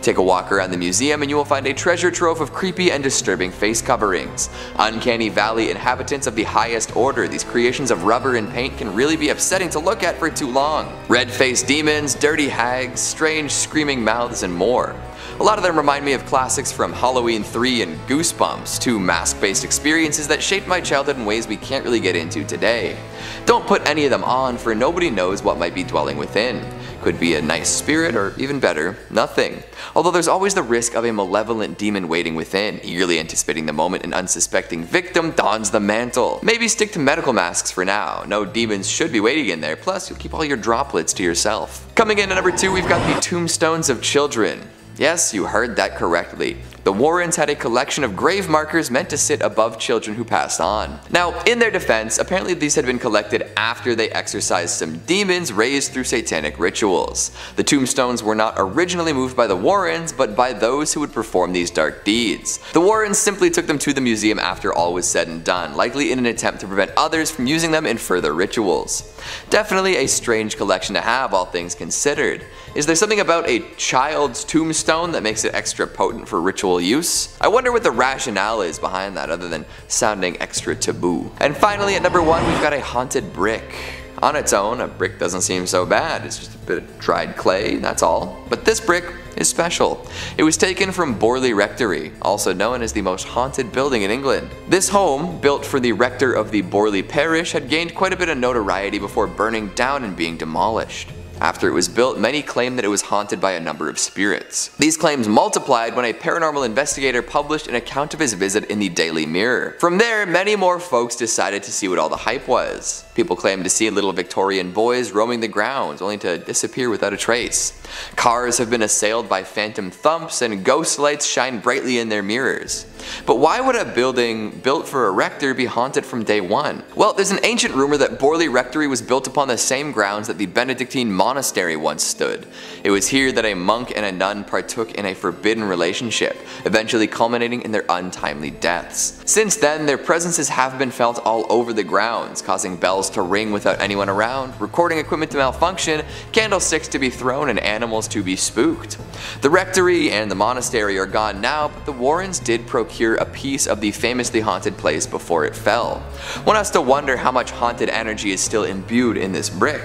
Take a walk around the museum and you will find a treasure trove of creepy and disturbing face coverings. Uncanny Valley inhabitants of the highest order, these creations of rubber and paint can really be upsetting to look at for too long. Red-faced demons, dirty hags, strange screaming mouths, and more. A lot of them remind me of classics from Halloween 3 and Goosebumps, 2 mask-based experiences that shaped my childhood in ways we can't really get into today. Don't put any of them on, for nobody knows what might be dwelling within. Could be a nice spirit, or even better, nothing. Although there's always the risk of a malevolent demon waiting within, eagerly anticipating the moment an unsuspecting victim dons the mantle. Maybe stick to medical masks for now. No demons should be waiting in there, plus you'll keep all your droplets to yourself. Coming in at number 2, we've got the Tombstones of Children. Yes, you heard that correctly. The Warrens had a collection of grave markers meant to sit above children who passed on. Now, in their defense, apparently these had been collected after they exorcised some demons raised through satanic rituals. The tombstones were not originally moved by the Warrens, but by those who would perform these dark deeds. The Warrens simply took them to the museum after all was said and done, likely in an attempt to prevent others from using them in further rituals. Definitely a strange collection to have, all things considered. Is there something about a child's tombstone that makes it extra potent for ritual use? I wonder what the rationale is behind that, other than sounding extra taboo. And finally, at number 1, we've got a haunted brick. On its own, a brick doesn't seem so bad. It's just a bit of dried clay, that's all. But this brick is special. It was taken from Borley Rectory, also known as the most haunted building in England. This home, built for the rector of the Borley parish, had gained quite a bit of notoriety before burning down and being demolished. After it was built, many claimed that it was haunted by a number of spirits. These claims multiplied when a paranormal investigator published an account of his visit in the Daily Mirror. From there, many more folks decided to see what all the hype was. People claimed to see little Victorian boys roaming the grounds, only to disappear without a trace. Cars have been assailed by phantom thumps, and ghost lights shine brightly in their mirrors. But why would a building built for a rector be haunted from day one? Well, there's an ancient rumor that Borley Rectory was built upon the same grounds that the Benedictine monastery once stood. It was here that a monk and a nun partook in a forbidden relationship, eventually culminating in their untimely deaths. Since then, their presences have been felt all over the grounds, causing bells to ring without anyone around, recording equipment to malfunction, candlesticks to be thrown, and animals to be spooked. The rectory and the monastery are gone now, but the Warrens did procure a piece of the famously haunted place before it fell. One has to wonder how much haunted energy is still imbued in this brick.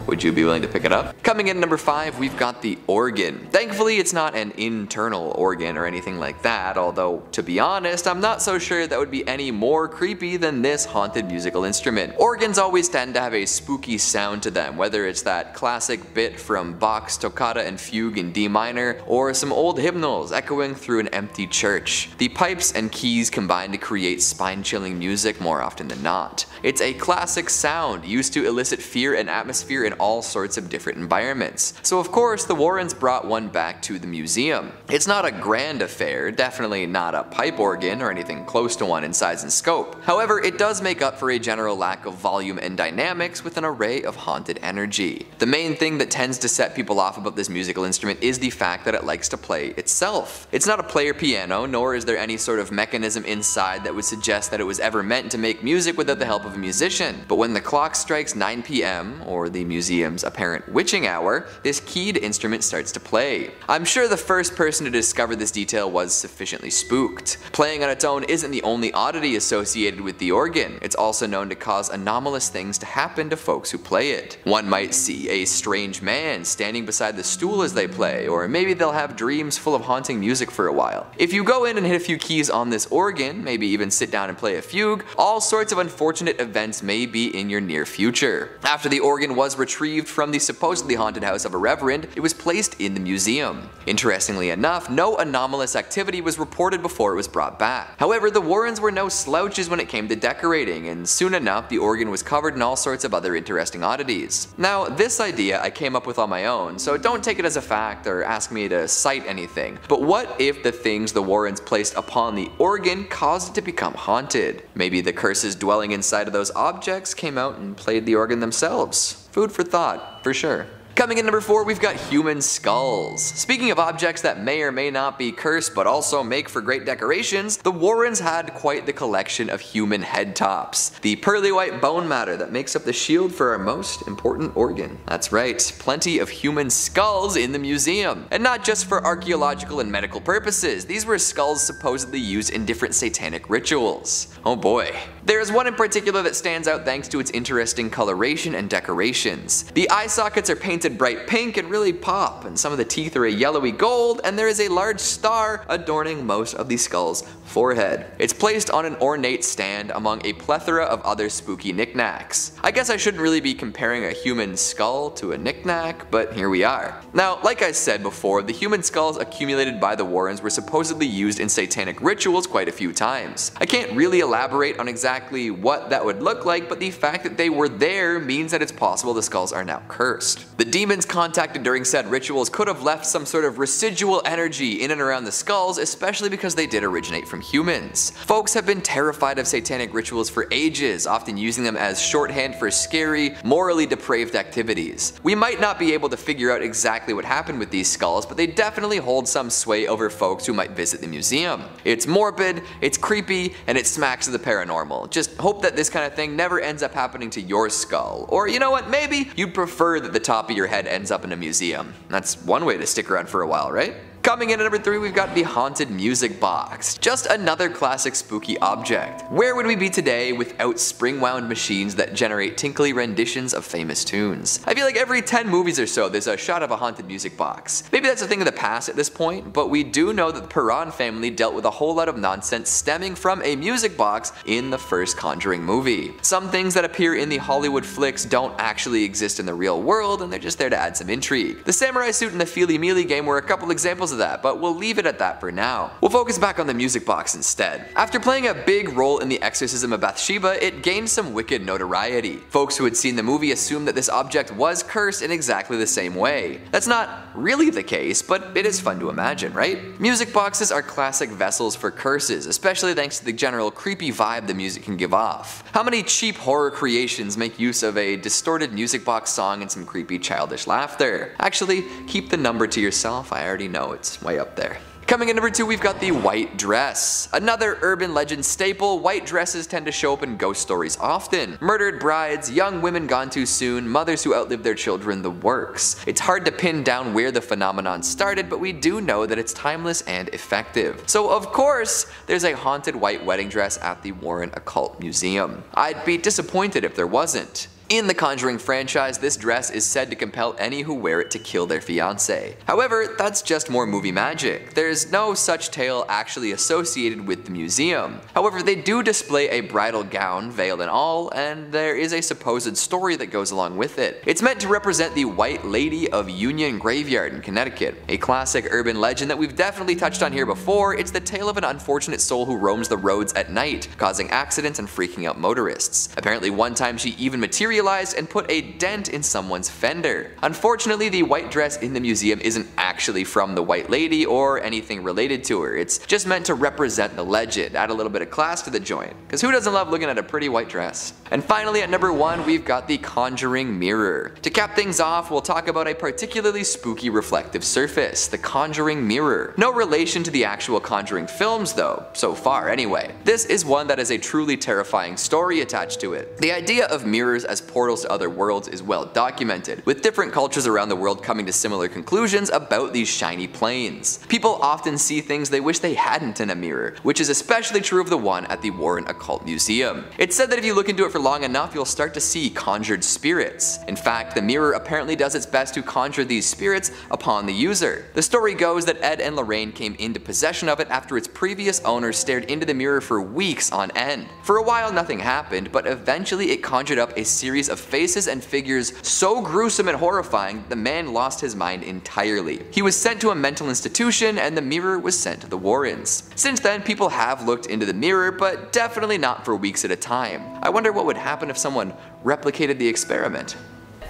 Would you be willing to pick it up? Coming in at number 5, we've got the organ. Thankfully, it's not an internal organ or anything like that, although, to be honest, I'm not so sure that would be any more creepy than this haunted musical instrument. Organs always tend to have a spooky sound to them, whether it's that classic bit from Bach's Toccata and Fugue in D minor, or some old hymnals echoing through an empty church. The pipes and keys combine to create spine-chilling music more often than not. It's a classic sound used to elicit fear and atmosphere in all sorts of different environments. So of course the Warrens brought one back to the museum. It's not a grand affair, definitely not a pipe organ or anything close to one in size and scope. However, it does make up for a general lack of volume and dynamics with an array of haunted energy. The main thing that tends to set people off about this musical instrument is the fact that it likes to play itself. It's not a player piano, nor is there any sort of mechanism inside that would suggest that it was ever meant to make music without the help of a musician. But when the clock strikes 9 p.m, or the museum's apparent witching hour, this keyed instrument starts to play. I'm sure the first person to discover this detail was sufficiently spooked. Playing on its own isn't the only oddity associated with the organ. It's also known to cause anomalous things to happen to folks who play it. One might see a strange man standing beside the stool as they play, or maybe they'll have dreams full of haunting music for a while. If you go in and hit a few keys on this organ, maybe even sit down and play a fugue, all sorts of unfortunate events may be in your near future. After the organ was retrieved retrieved from the supposedly haunted house of a reverend, it was placed in the museum. Interestingly enough, no anomalous activity was reported before it was brought back. However, the Warrens were no slouches when it came to decorating, and soon enough the organ was covered in all sorts of other interesting oddities. Now, this idea I came up with on my own, so don't take it as a fact or ask me to cite anything, but what if the things the Warrens placed upon the organ caused it to become haunted? Maybe the curses dwelling inside of those objects came out and played the organ themselves. Food for thought, for sure. Coming in number 4, we've got human skulls. Speaking of objects that may or may not be cursed but also make for great decorations, the Warrens had quite the collection of human head tops. The pearly white bone matter that makes up the shield for our most important organ. That's right, plenty of human skulls in the museum. And not just for archaeological and medical purposes, these were skulls supposedly used in different satanic rituals. Oh boy. There is one in particular that stands out thanks to its interesting coloration and decorations. The eye sockets are painted bright pink and really pop, and some of the teeth are a yellowy gold, and there is a large star adorning most of the skull's forehead. It's placed on an ornate stand among a plethora of other spooky knickknacks. I guess I shouldn't really be comparing a human skull to a knickknack, but here we are. Now, like I said before, the human skulls accumulated by the Warrens were supposedly used in satanic rituals quite a few times. I can't really elaborate on exactly what that would look like, but the fact that they were there means that it's possible the skulls are now cursed. The demons contacted during said rituals could have left some sort of residual energy in and around the skulls, especially because they did originate from humans. Folks have been terrified of satanic rituals for ages, often using them as shorthand for scary, morally depraved activities. We might not be able to figure out exactly what happened with these skulls, but they definitely hold some sway over folks who might visit the museum. It's morbid, it's creepy, and it smacks of the paranormal. Just hope that this kind of thing never ends up happening to your skull. Or you know what, maybe you'd prefer that the top of your head ends up in a museum. That's one way to stick around for a while, right? Coming in at number 3, we've got the Haunted Music Box. Just another classic spooky object. Where would we be today without spring-wound machines that generate tinkly renditions of famous tunes? I feel like every 10 movies or so there's a shot of a haunted music box. Maybe that's a thing of the past at this point, but we do know that the Perron family dealt with a whole lot of nonsense stemming from a music box in the first Conjuring movie. Some things that appear in the Hollywood flicks don't actually exist in the real world, and they're just there to add some intrigue. The samurai suit and the Feely Mealy game were a couple examples of that, but we'll leave it at that for now. We'll focus back on the music box instead. After playing a big role in the exorcism of Bathsheba, it gained some wicked notoriety. Folks who had seen the movie assumed that this object was cursed in exactly the same way. That's not really the case, but it is fun to imagine, right? Music boxes are classic vessels for curses, especially thanks to the general creepy vibe the music can give off. How many cheap horror creations make use of a distorted music box song and some creepy childish laughter? Actually, keep the number to yourself, I already know it's way up there. Coming in number 2, we've got the white dress. Another urban legend staple, white dresses tend to show up in ghost stories often. Murdered brides, young women gone too soon, mothers who outlived their children, the works. It's hard to pin down where the phenomenon started, but we do know that it's timeless and effective. So of course, there's a haunted white wedding dress at the Warren Occult Museum. I'd be disappointed if there wasn't. In the Conjuring franchise, this dress is said to compel any who wear it to kill their fiancé. However, that's just more movie magic. There's no such tale actually associated with the museum. However, they do display a bridal gown, veil and all, and there is a supposed story that goes along with it. It's meant to represent the White Lady of Union Graveyard in Connecticut. A classic urban legend that we've definitely touched on here before, it's the tale of an unfortunate soul who roams the roads at night, causing accidents and freaking out motorists. Apparently one time she even materialized and put a dent in someone's fender. Unfortunately, the white dress in the museum isn't actually from the White Lady or anything related to her. It's just meant to represent the legend, add a little bit of class to the joint. Because who doesn't love looking at a pretty white dress? And finally at number 1, we've got the Conjuring Mirror. To cap things off, we'll talk about a particularly spooky reflective surface, the Conjuring Mirror. No relation to the actual Conjuring films though, so far anyway. This is one that has a truly terrifying story attached to it. The idea of mirrors as portals to other worlds is well documented, with different cultures around the world coming to similar conclusions about these shiny planes. People often see things they wish they hadn't in a mirror, which is especially true of the one at the Warren Occult Museum. It's said that if you look into it for long enough, you'll start to see conjured spirits. In fact, the mirror apparently does its best to conjure these spirits upon the user. The story goes that Ed and Lorraine came into possession of it after its previous owner stared into the mirror for weeks on end. For a while nothing happened, but eventually it conjured up a series series of faces and figures so gruesome and horrifying that the man lost his mind entirely. He was sent to a mental institution and the mirror was sent to the Warrens. Since then, people have looked into the mirror, but definitely not for weeks at a time. I wonder what would happen if someone replicated the experiment.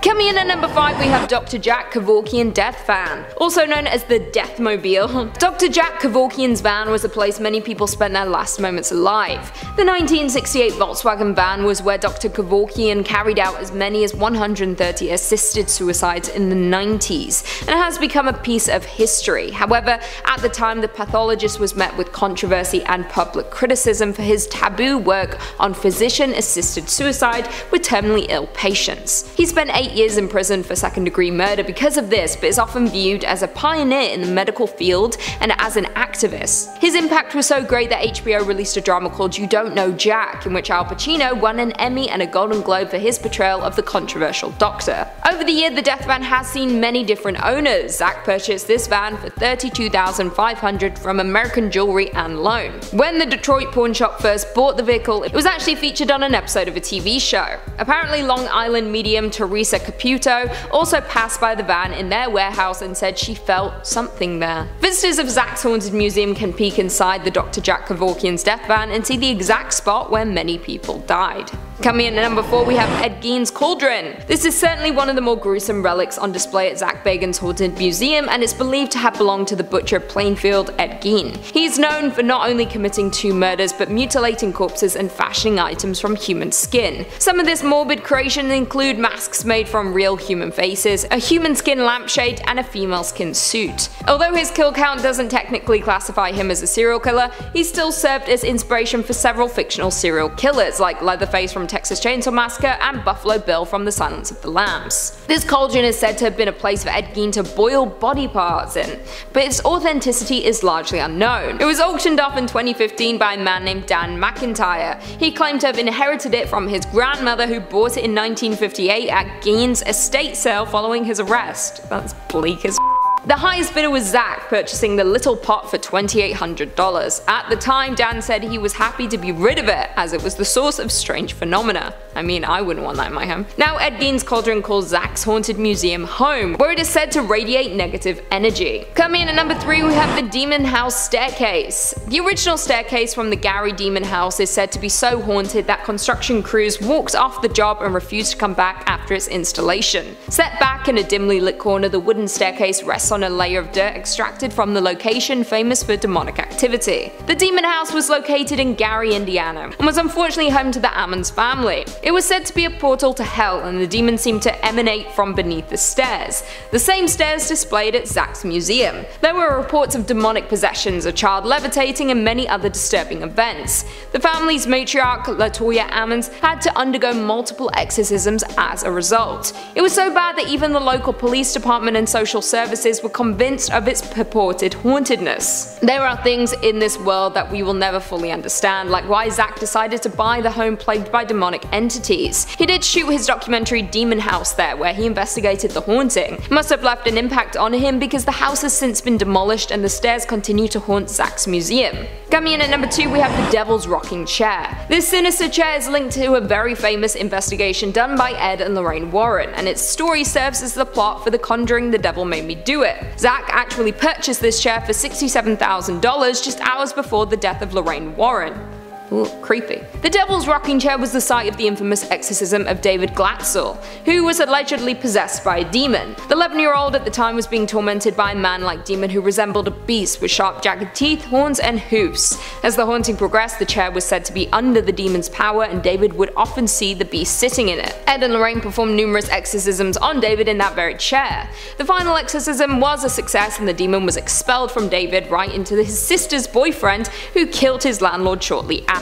Coming in at number 5 we have Dr. Jack Kevorkian Death Van, also known as the Deathmobile. Dr. Jack Kevorkian's van was a place many people spent their last moments alive. The 1968 Volkswagen van was where Dr. Kevorkian carried out as many as 130 assisted suicides in the 90s, and it has become a piece of history. However, at the time the pathologist was met with controversy and public criticism for his taboo work on physician-assisted suicide with terminally ill patients. He spent 8 years in prison for second-degree murder because of this, but is often viewed as a pioneer in the medical field and as an activist. His impact was so great that HBO released a drama called You Don't Know Jack, in which Al Pacino won an Emmy and a Golden Globe for his portrayal of the controversial doctor. Over the year, the death van has seen many different owners. Zach purchased this van for $32,500 from American Jewelry and Loan. When the Detroit pawn shop first bought the vehicle, it was actually featured on an episode of a TV show. Apparently, Long Island medium Teresa Caputo also passed by the van in their warehouse and said she felt something there. Visitors of Zach's Haunted Museum can peek inside the Dr. Jack Kevorkian's death van and see the exact spot where many people died. Coming in at number 4 we have Ed Gein's Cauldron. This is certainly one of the more gruesome relics on display at Zach Bagans' Haunted Museum, and it's believed to have belonged to the butcher Plainfield Ed Gein. He's known for not only committing 2 murders but mutilating corpses and fashioning items from human skin. Some of this morbid creation include masks made from real human faces, a human skin lampshade, and a female skin suit. Although his kill count doesn't technically classify him as a serial killer, he still served as inspiration for several fictional serial killers like Leatherface from Texas Chainsaw Massacre and Buffalo Bill from The Silence of the Lambs. This cauldron is said to have been a place for Ed Gein to boil body parts in, but its authenticity is largely unknown. It was auctioned off in 2015 by a man named Dan McIntyre. He claimed to have inherited it from his grandmother, who bought it in 1958 at Gein's estate sale following his arrest. That's bleak as The highest bidder was Zach, purchasing the little pot for $2,800. At the time, Dan said he was happy to be rid of it, as it was the source of strange phenomena. I mean, I wouldn't want that in my home. Now, Ed Gein's Cauldron calls Zach's Haunted Museum home, where it is said to radiate negative energy. Coming in at number 3 we have the Demon House Staircase. The original staircase from the Gary Demon House is said to be so haunted that construction crews walked off the job and refused to come back after its installation. Set back in a dimly lit corner, the wooden staircase rests on a layer of dirt extracted from the location famous for demonic activity. The Demon House was located in Gary, Indiana, and was unfortunately home to the Ammons family. It was said to be a portal to hell, and the demons seemed to emanate from beneath the stairs, the same stairs displayed at Zach's museum. There were reports of demonic possessions, a child levitating, and many other disturbing events. The family's matriarch, LaToya Ammons, had to undergo multiple exorcisms as a result. It was so bad that even the local police department and social services were convinced of its purported hauntedness. There are things in this world that we will never fully understand, like why Zach decided to buy the home plagued by demonic entities. He did shoot his documentary Demon House there, where he investigated the haunting. It must have left an impact on him because the house has since been demolished and the stairs continue to haunt Zach's museum. Coming in at number 2 we have the Devil's Rocking Chair. This sinister chair is linked to a very famous investigation done by Ed and Lorraine Warren, and its story serves as the plot for the Conjuring The Devil Made Me Do It. Zach actually purchased this chair for $67,000 just hours before the death of Lorraine Warren. Ooh, creepy. The Devil's Rocking Chair was the site of the infamous exorcism of David Glatzel, who was allegedly possessed by a demon. The 11-year-old at the time was being tormented by a man-like demon who resembled a beast with sharp jagged teeth, horns, and hoofs. As the haunting progressed, the chair was said to be under the demon's power, and David would often see the beast sitting in it. Ed and Lorraine performed numerous exorcisms on David in that very chair. The final exorcism was a success, and the demon was expelled from David right into his sister's boyfriend, who killed his landlord shortly after.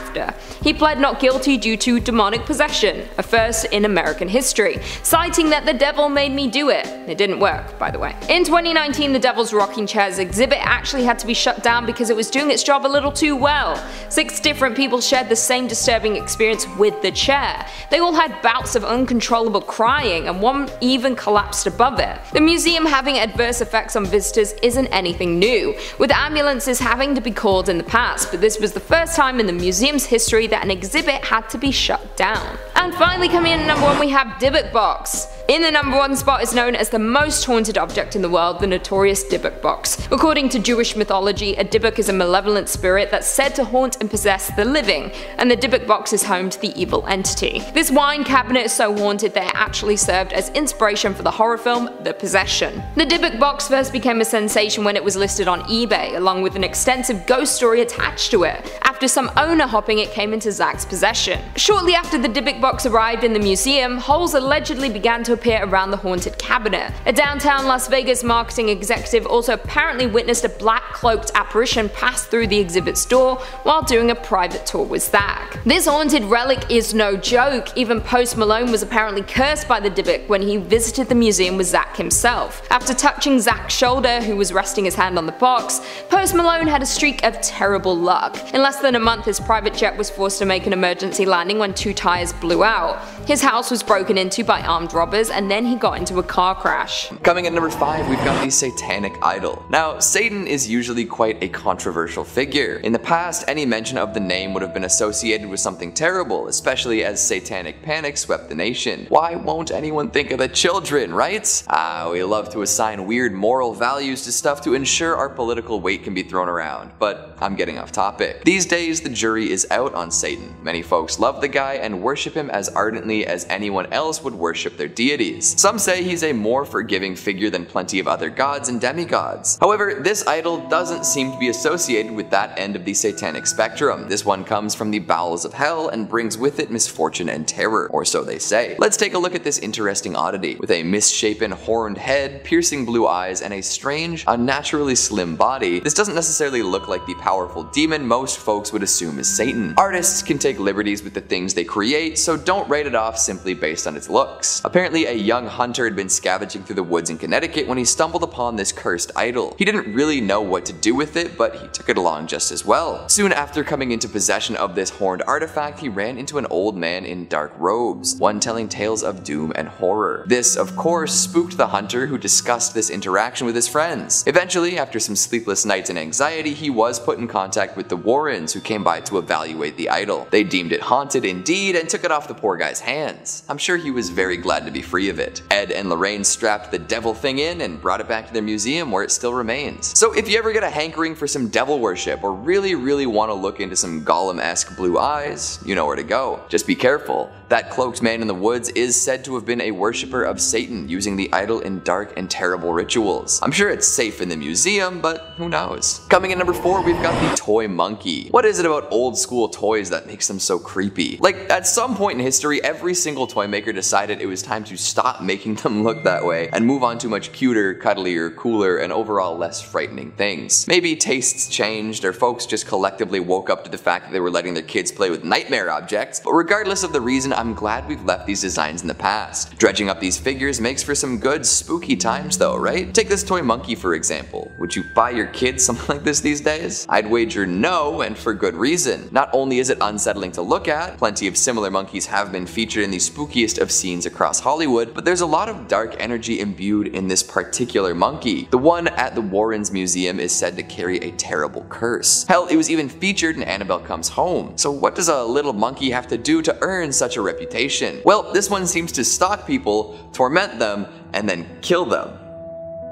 He pled not guilty due to demonic possession, a first in American history, citing that the devil made me do it. It didn't work, by the way. In 2019, the Devil's Rocking Chair's exhibit actually had to be shut down because it was doing its job a little too well. 6 different people shared the same disturbing experience with the chair. They all had bouts of uncontrollable crying, and one even collapsed above it. The museum having adverse effects on visitors isn't anything new, with ambulances having to be called in the past, but this was the first time in the museum museum's history that an exhibit had to be shut down. And finally, coming in at number 1, we have Deic Box. In the number 1 spot is known as the most haunted object in the world, the notorious Deic Box. According to Jewish mythology, a Deic is a malevolent spirit that's said to haunt and possess the living, and the Deic Box is home to the evil entity. This wine cabinet is so haunted that it actually served as inspiration for the horror film The Possession. The Deic Box first became a sensation when it was listed on eBay, along with an extensive ghost story attached to it. After some owner hopping, it came into Zach's possession. Shortly after the Deic Box arrived in the museum, holes allegedly began to appear around the haunted cabinet. A downtown Las Vegas marketing executive also apparently witnessed a black-cloaked apparition pass through the exhibit's door while doing a private tour with Zach. This haunted relic is no joke. Even Post Malone was apparently cursed by the Deic when he visited the museum with Zach himself. After touching Zach's shoulder, who was resting his hand on the box, Post Malone had a streak of terrible luck. In less than a month, his private jet was forced to make an emergency landing when 2 tires blew out. His house was broken into by armed robbers, and then he got into a car crash. Coming at number 5, we've got the Satanic Idol. Now, Satan is usually quite a controversial figure. In the past, any mention of the name would have been associated with something terrible, especially as satanic panic swept the nation. Why won't anyone think of the children, right? We love to assign weird moral values to stuff to ensure our political weight can be thrown around, but I'm getting off topic. These days, the jury is out on Satan. Many folks love the guy and worship him as ardently as anyone else would worship their deities. Some say he's a more forgiving figure than plenty of other gods and demigods. However, this idol doesn't seem to be associated with that end of the satanic spectrum. This one comes from the bowels of hell and brings with it misfortune and terror, or so they say. Let's take a look at this interesting oddity. With a misshapen horned head, piercing blue eyes, and a strange, unnaturally slim body, this doesn't necessarily look like the powerful demon most folks would assume is Satan. Artists can take liberties with the things they create, so don't write it off simply based on its looks. Apparently, a young hunter had been scavenging through the woods in Connecticut when he stumbled upon this cursed idol. He didn't really know what to do with it, but he took it along just as well. Soon after coming into possession of this horned artifact, he ran into an old man in dark robes, one telling tales of doom and horror. This, of course, spooked the hunter, who discussed this interaction with his friends. Eventually, after some sleepless nights and anxiety, he was put in contact with the Warrens, who came by to evaluate the idol. They deemed it haunted indeed and took it off the poor guy's hands. I'm sure he was very glad to be free of it. Ed and Lorraine strapped the devil thing in and brought it back to their museum, where it still remains. So if you ever get a hankering for some devil worship, or really want to look into some Gollum-esque blue eyes, you know where to go. Just be careful. That cloaked man in the woods is said to have been a worshipper of Satan, using the idol in dark and terrible rituals. I'm sure it's safe in the museum, but who knows. Coming in number 4, we've got the toy monkey. What is it about old school toys that makes them so creepy? Like, at some point in history, every single toy maker decided it was time to stop making them look that way and move on to much cuter, cuddlier, cooler, and overall less frightening things. Maybe tastes changed, or folks just collectively woke up to the fact that they were letting their kids play with nightmare objects, but regardless of the reason, I'm glad we've left these designs in the past. Dredging up these figures makes for some good spooky times though, right? Take this toy monkey for example. Would you buy your kids something like this these days? I'd wager no, and for good reason. Not only is it unsettling to look at, plenty of similar monkeys have been featured in the spookiest of scenes across Hollywood, but there's a lot of dark energy imbued in this particular monkey. The one at the Warrens Museum is said to carry a terrible curse. Hell, it was even featured in Annabelle Comes Home. So what does a little monkey have to do to earn such a reputation? Well, this one seems to stalk people, torment them, and then kill them.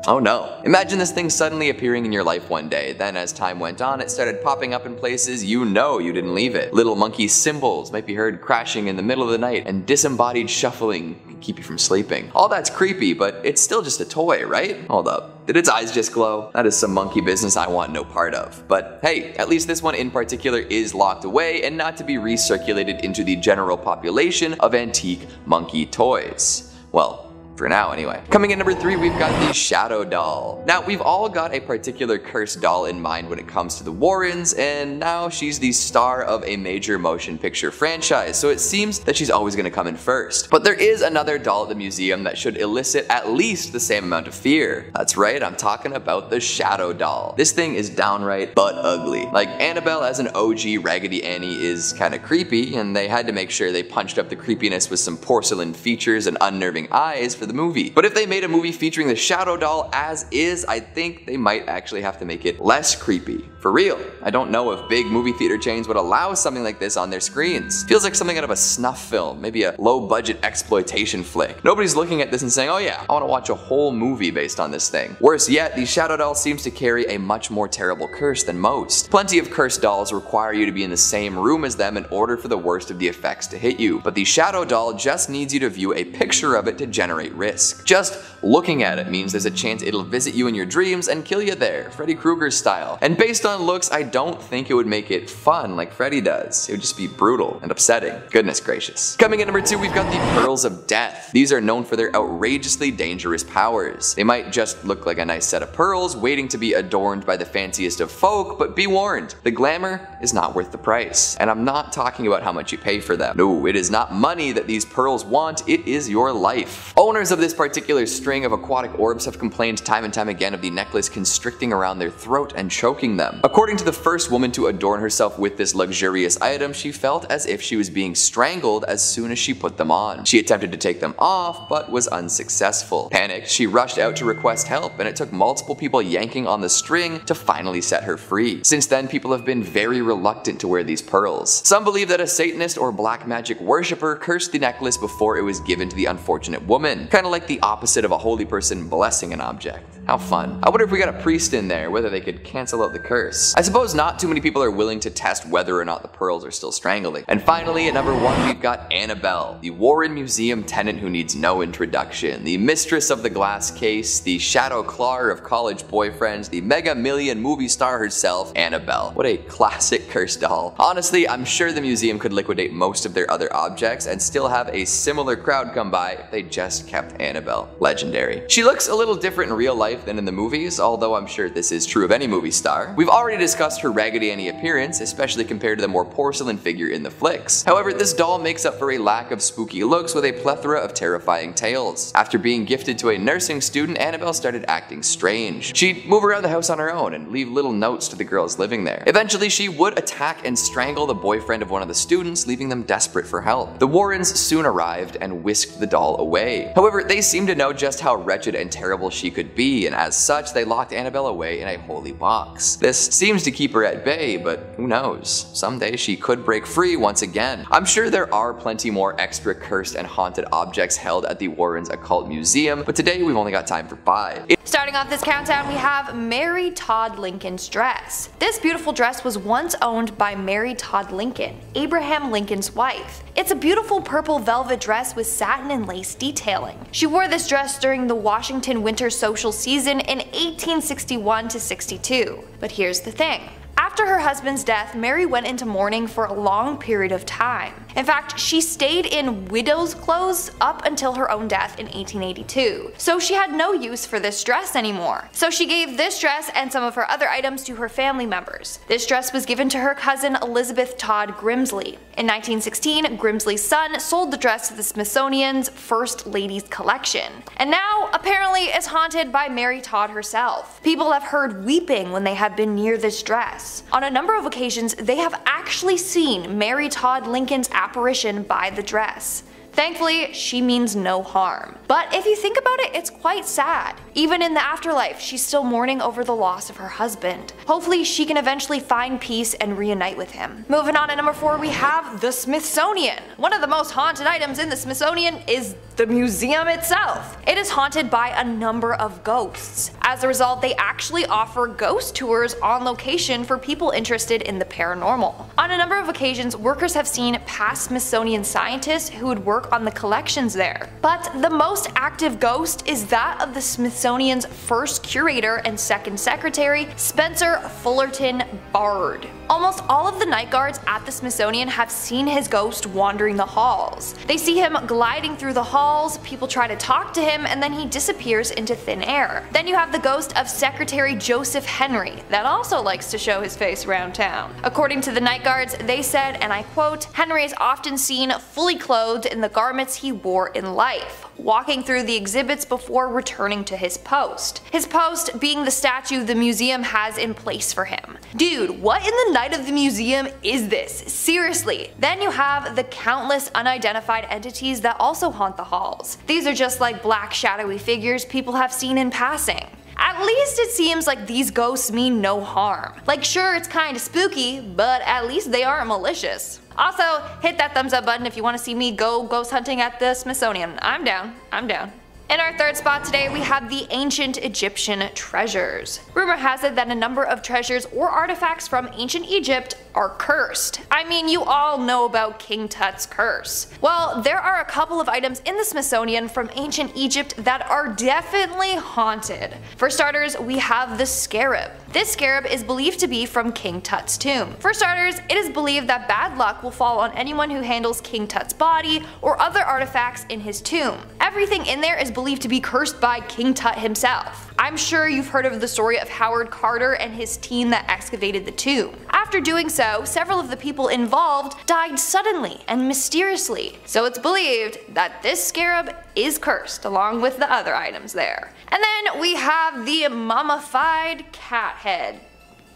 Oh no. Imagine this thing suddenly appearing in your life one day, then as time went on it started popping up in places you know you didn't leave it. Little monkey cymbals might be heard crashing in the middle of the night, and disembodied shuffling can keep you from sleeping. All that's creepy, but it's still just a toy, right? Hold up. Did its eyes just glow? That is some monkey business I want no part of. But hey, at least this one in particular is locked away and not to be recirculated into the general population of antique monkey toys. Well, for now anyway. Coming in number 3, we've got the Shadow Doll. Now, we've all got a particular cursed doll in mind when it comes to the Warrens, and now she's the star of a major motion picture franchise, so it seems that she's always gonna come in first. But there is another doll at the museum that should elicit at least the same amount of fear. That's right, I'm talking about the Shadow Doll. This thing is downright butt ugly. Like, Annabelle as an OG Raggedy Annie is kinda creepy, and they had to make sure they punched up the creepiness with some porcelain features and unnerving eyes for the the movie. But if they made a movie featuring the shadow doll as is, I think they might actually have to make it less creepy. For real, I don't know if big movie theater chains would allow something like this on their screens. Feels like something out of a snuff film, maybe a low-budget exploitation flick. Nobody's looking at this and saying, oh yeah, I want to watch a whole movie based on this thing. Worse yet, the shadow doll seems to carry a much more terrible curse than most. Plenty of cursed dolls require you to be in the same room as them in order for the worst of the effects to hit you, but the shadow doll just needs you to view a picture of it to generate risk. Just looking at it means there's a chance it'll visit you in your dreams and kill you there, Freddy Krueger style. And based on looks, I don't think it would make it fun like Freddy does. It would just be brutal and upsetting. Goodness gracious. Coming in number 2, we've got the Pearls of Death. These are known for their outrageously dangerous powers. They might just look like a nice set of pearls waiting to be adorned by the fanciest of folk, but be warned, the glamour is not worth the price. And I'm not talking about how much you pay for them. No, it is not money that these pearls want, it is your life. Owners of this particular string of aquatic orbs have complained time and time again of the necklace constricting around their throat and choking them. According to the first woman to adorn herself with this luxurious item, she felt as if she was being strangled as soon as she put them on. She attempted to take them off, but was unsuccessful. Panicked, she rushed out to request help, and it took multiple people yanking on the string to finally set her free. Since then, people have been very reluctant to wear these pearls. Some believe that a Satanist or black magic worshipper cursed the necklace before it was given to the unfortunate woman, kinda like the opposite of a holy person blessing an object. How fun. I wonder if we got a priest in there, whether they could cancel out the curse. I suppose not too many people are willing to test whether or not the pearls are still strangling. And finally, at number 1, we've got Annabelle, the Warren Museum tenant who needs no introduction, the mistress of the glass case, the shadow clawer of college boyfriends, the mega million movie star herself, Annabelle. What a classic cursed doll. Honestly, I'm sure the museum could liquidate most of their other objects and still have a similar crowd come by if they just kept Annabelle. Legendary. She looks a little different in real life than in the movies, although I'm sure this is true of any movie star. We've already discussed her Raggedy Annie appearance, especially compared to the more porcelain figure in the flicks. However, this doll makes up for a lack of spooky looks with a plethora of terrifying tales. After being gifted to a nursing student, Annabelle started acting strange. She'd move around the house on her own and leave little notes to the girls living there. Eventually, she would attack and strangle the boyfriend of one of the students, leaving them desperate for help. The Warrens soon arrived and whisked the doll away. However, they seemed to know just how wretched and terrible she could be, and as such, they locked Annabelle away in a holy box. This seems to keep her at bay, but who knows? Someday she could break free once again. I'm sure there are plenty more extra cursed and haunted objects held at the Warrens Occult Museum, but today we've only got time for 5. Starting off this countdown, we have Mary Todd Lincoln's dress. This beautiful dress was once owned by Mary Todd Lincoln, Abraham Lincoln's wife. It's a beautiful purple velvet dress with satin and lace detailing. She wore this dress during the Washington winter social season in 1861 to 62. But here's the thing. After her husband's death, Mary went into mourning for a long period of time. In fact, she stayed in widow's clothes up until her own death in 1882. So she had no use for this dress anymore. So she gave this dress and some of her other items to her family members. This dress was given to her cousin Elizabeth Todd Grimsley. In 1916, Grimsley's son sold the dress to the Smithsonian's First Ladies collection. And now, apparently, is haunted by Mary Todd herself. People have heard weeping when they have been near this dress. On a number of occasions, they have actually seen Mary Todd Lincoln's apparition by the dress. Thankfully, she means no harm. But if you think about it, it's quite sad. Even in the afterlife, she's still mourning over the loss of her husband. Hopefully, she can eventually find peace and reunite with him. Moving on to number 4, we have the Smithsonian. One of the most haunted items in the Smithsonian is the museum itself. It is haunted by a number of ghosts. As a result, they actually offer ghost tours on location for people interested in the paranormal. On a number of occasions, workers have seen past Smithsonian scientists who would work on the collections there. But the most active ghost is that of the Smithsonian's first curator and second secretary, Spencer Fullerton Bard. Almost all of the night guards at the Smithsonian have seen his ghost wandering the halls. They see him gliding through the halls, people try to talk to him, and then he disappears into thin air. Then you have the ghost of Secretary Joseph Henry that also likes to show his face around town. According to the night guards, they said, and I quote, "Henry is often seen fully clothed in the garments he wore in life, walking through the exhibits before returning to his post. His post being the statue the museum has in place for him. Dude, what in the night of the museum is this? Seriously. Then you have the countless unidentified entities that also haunt the halls. These are just like black shadowy figures people have seen in passing. At least it seems like these ghosts mean no harm. Like sure, it's kinda spooky, but at least they aren't malicious. Also, hit that thumbs up button if you want to see me go ghost hunting at the Smithsonian. I'm down. I'm down. In our third spot today, we have the ancient Egyptian treasures. Rumor has it that a number of treasures or artifacts from ancient Egypt are cursed. I mean, you all know about King Tut's curse. Well, there are a couple of items in the Smithsonian from ancient Egypt that are definitely haunted. For starters, we have the scarab. This scarab is believed to be from King Tut's tomb. For starters, it is believed that bad luck will fall on anyone who handles King Tut's body or other artifacts in his tomb. Everything in there is believed to be cursed by King Tut himself. I'm sure you've heard of the story of Howard Carter and his team that excavated the tomb. After doing so, several of the people involved died suddenly and mysteriously, so it's believed that this scarab is cursed along with the other items there. And then we have the mummified cat head.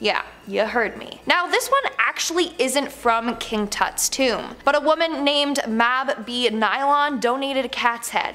Yeah, you heard me. Now this one actually isn't from King Tut's tomb, but a woman named Mab B. Nylon donated a cat's head.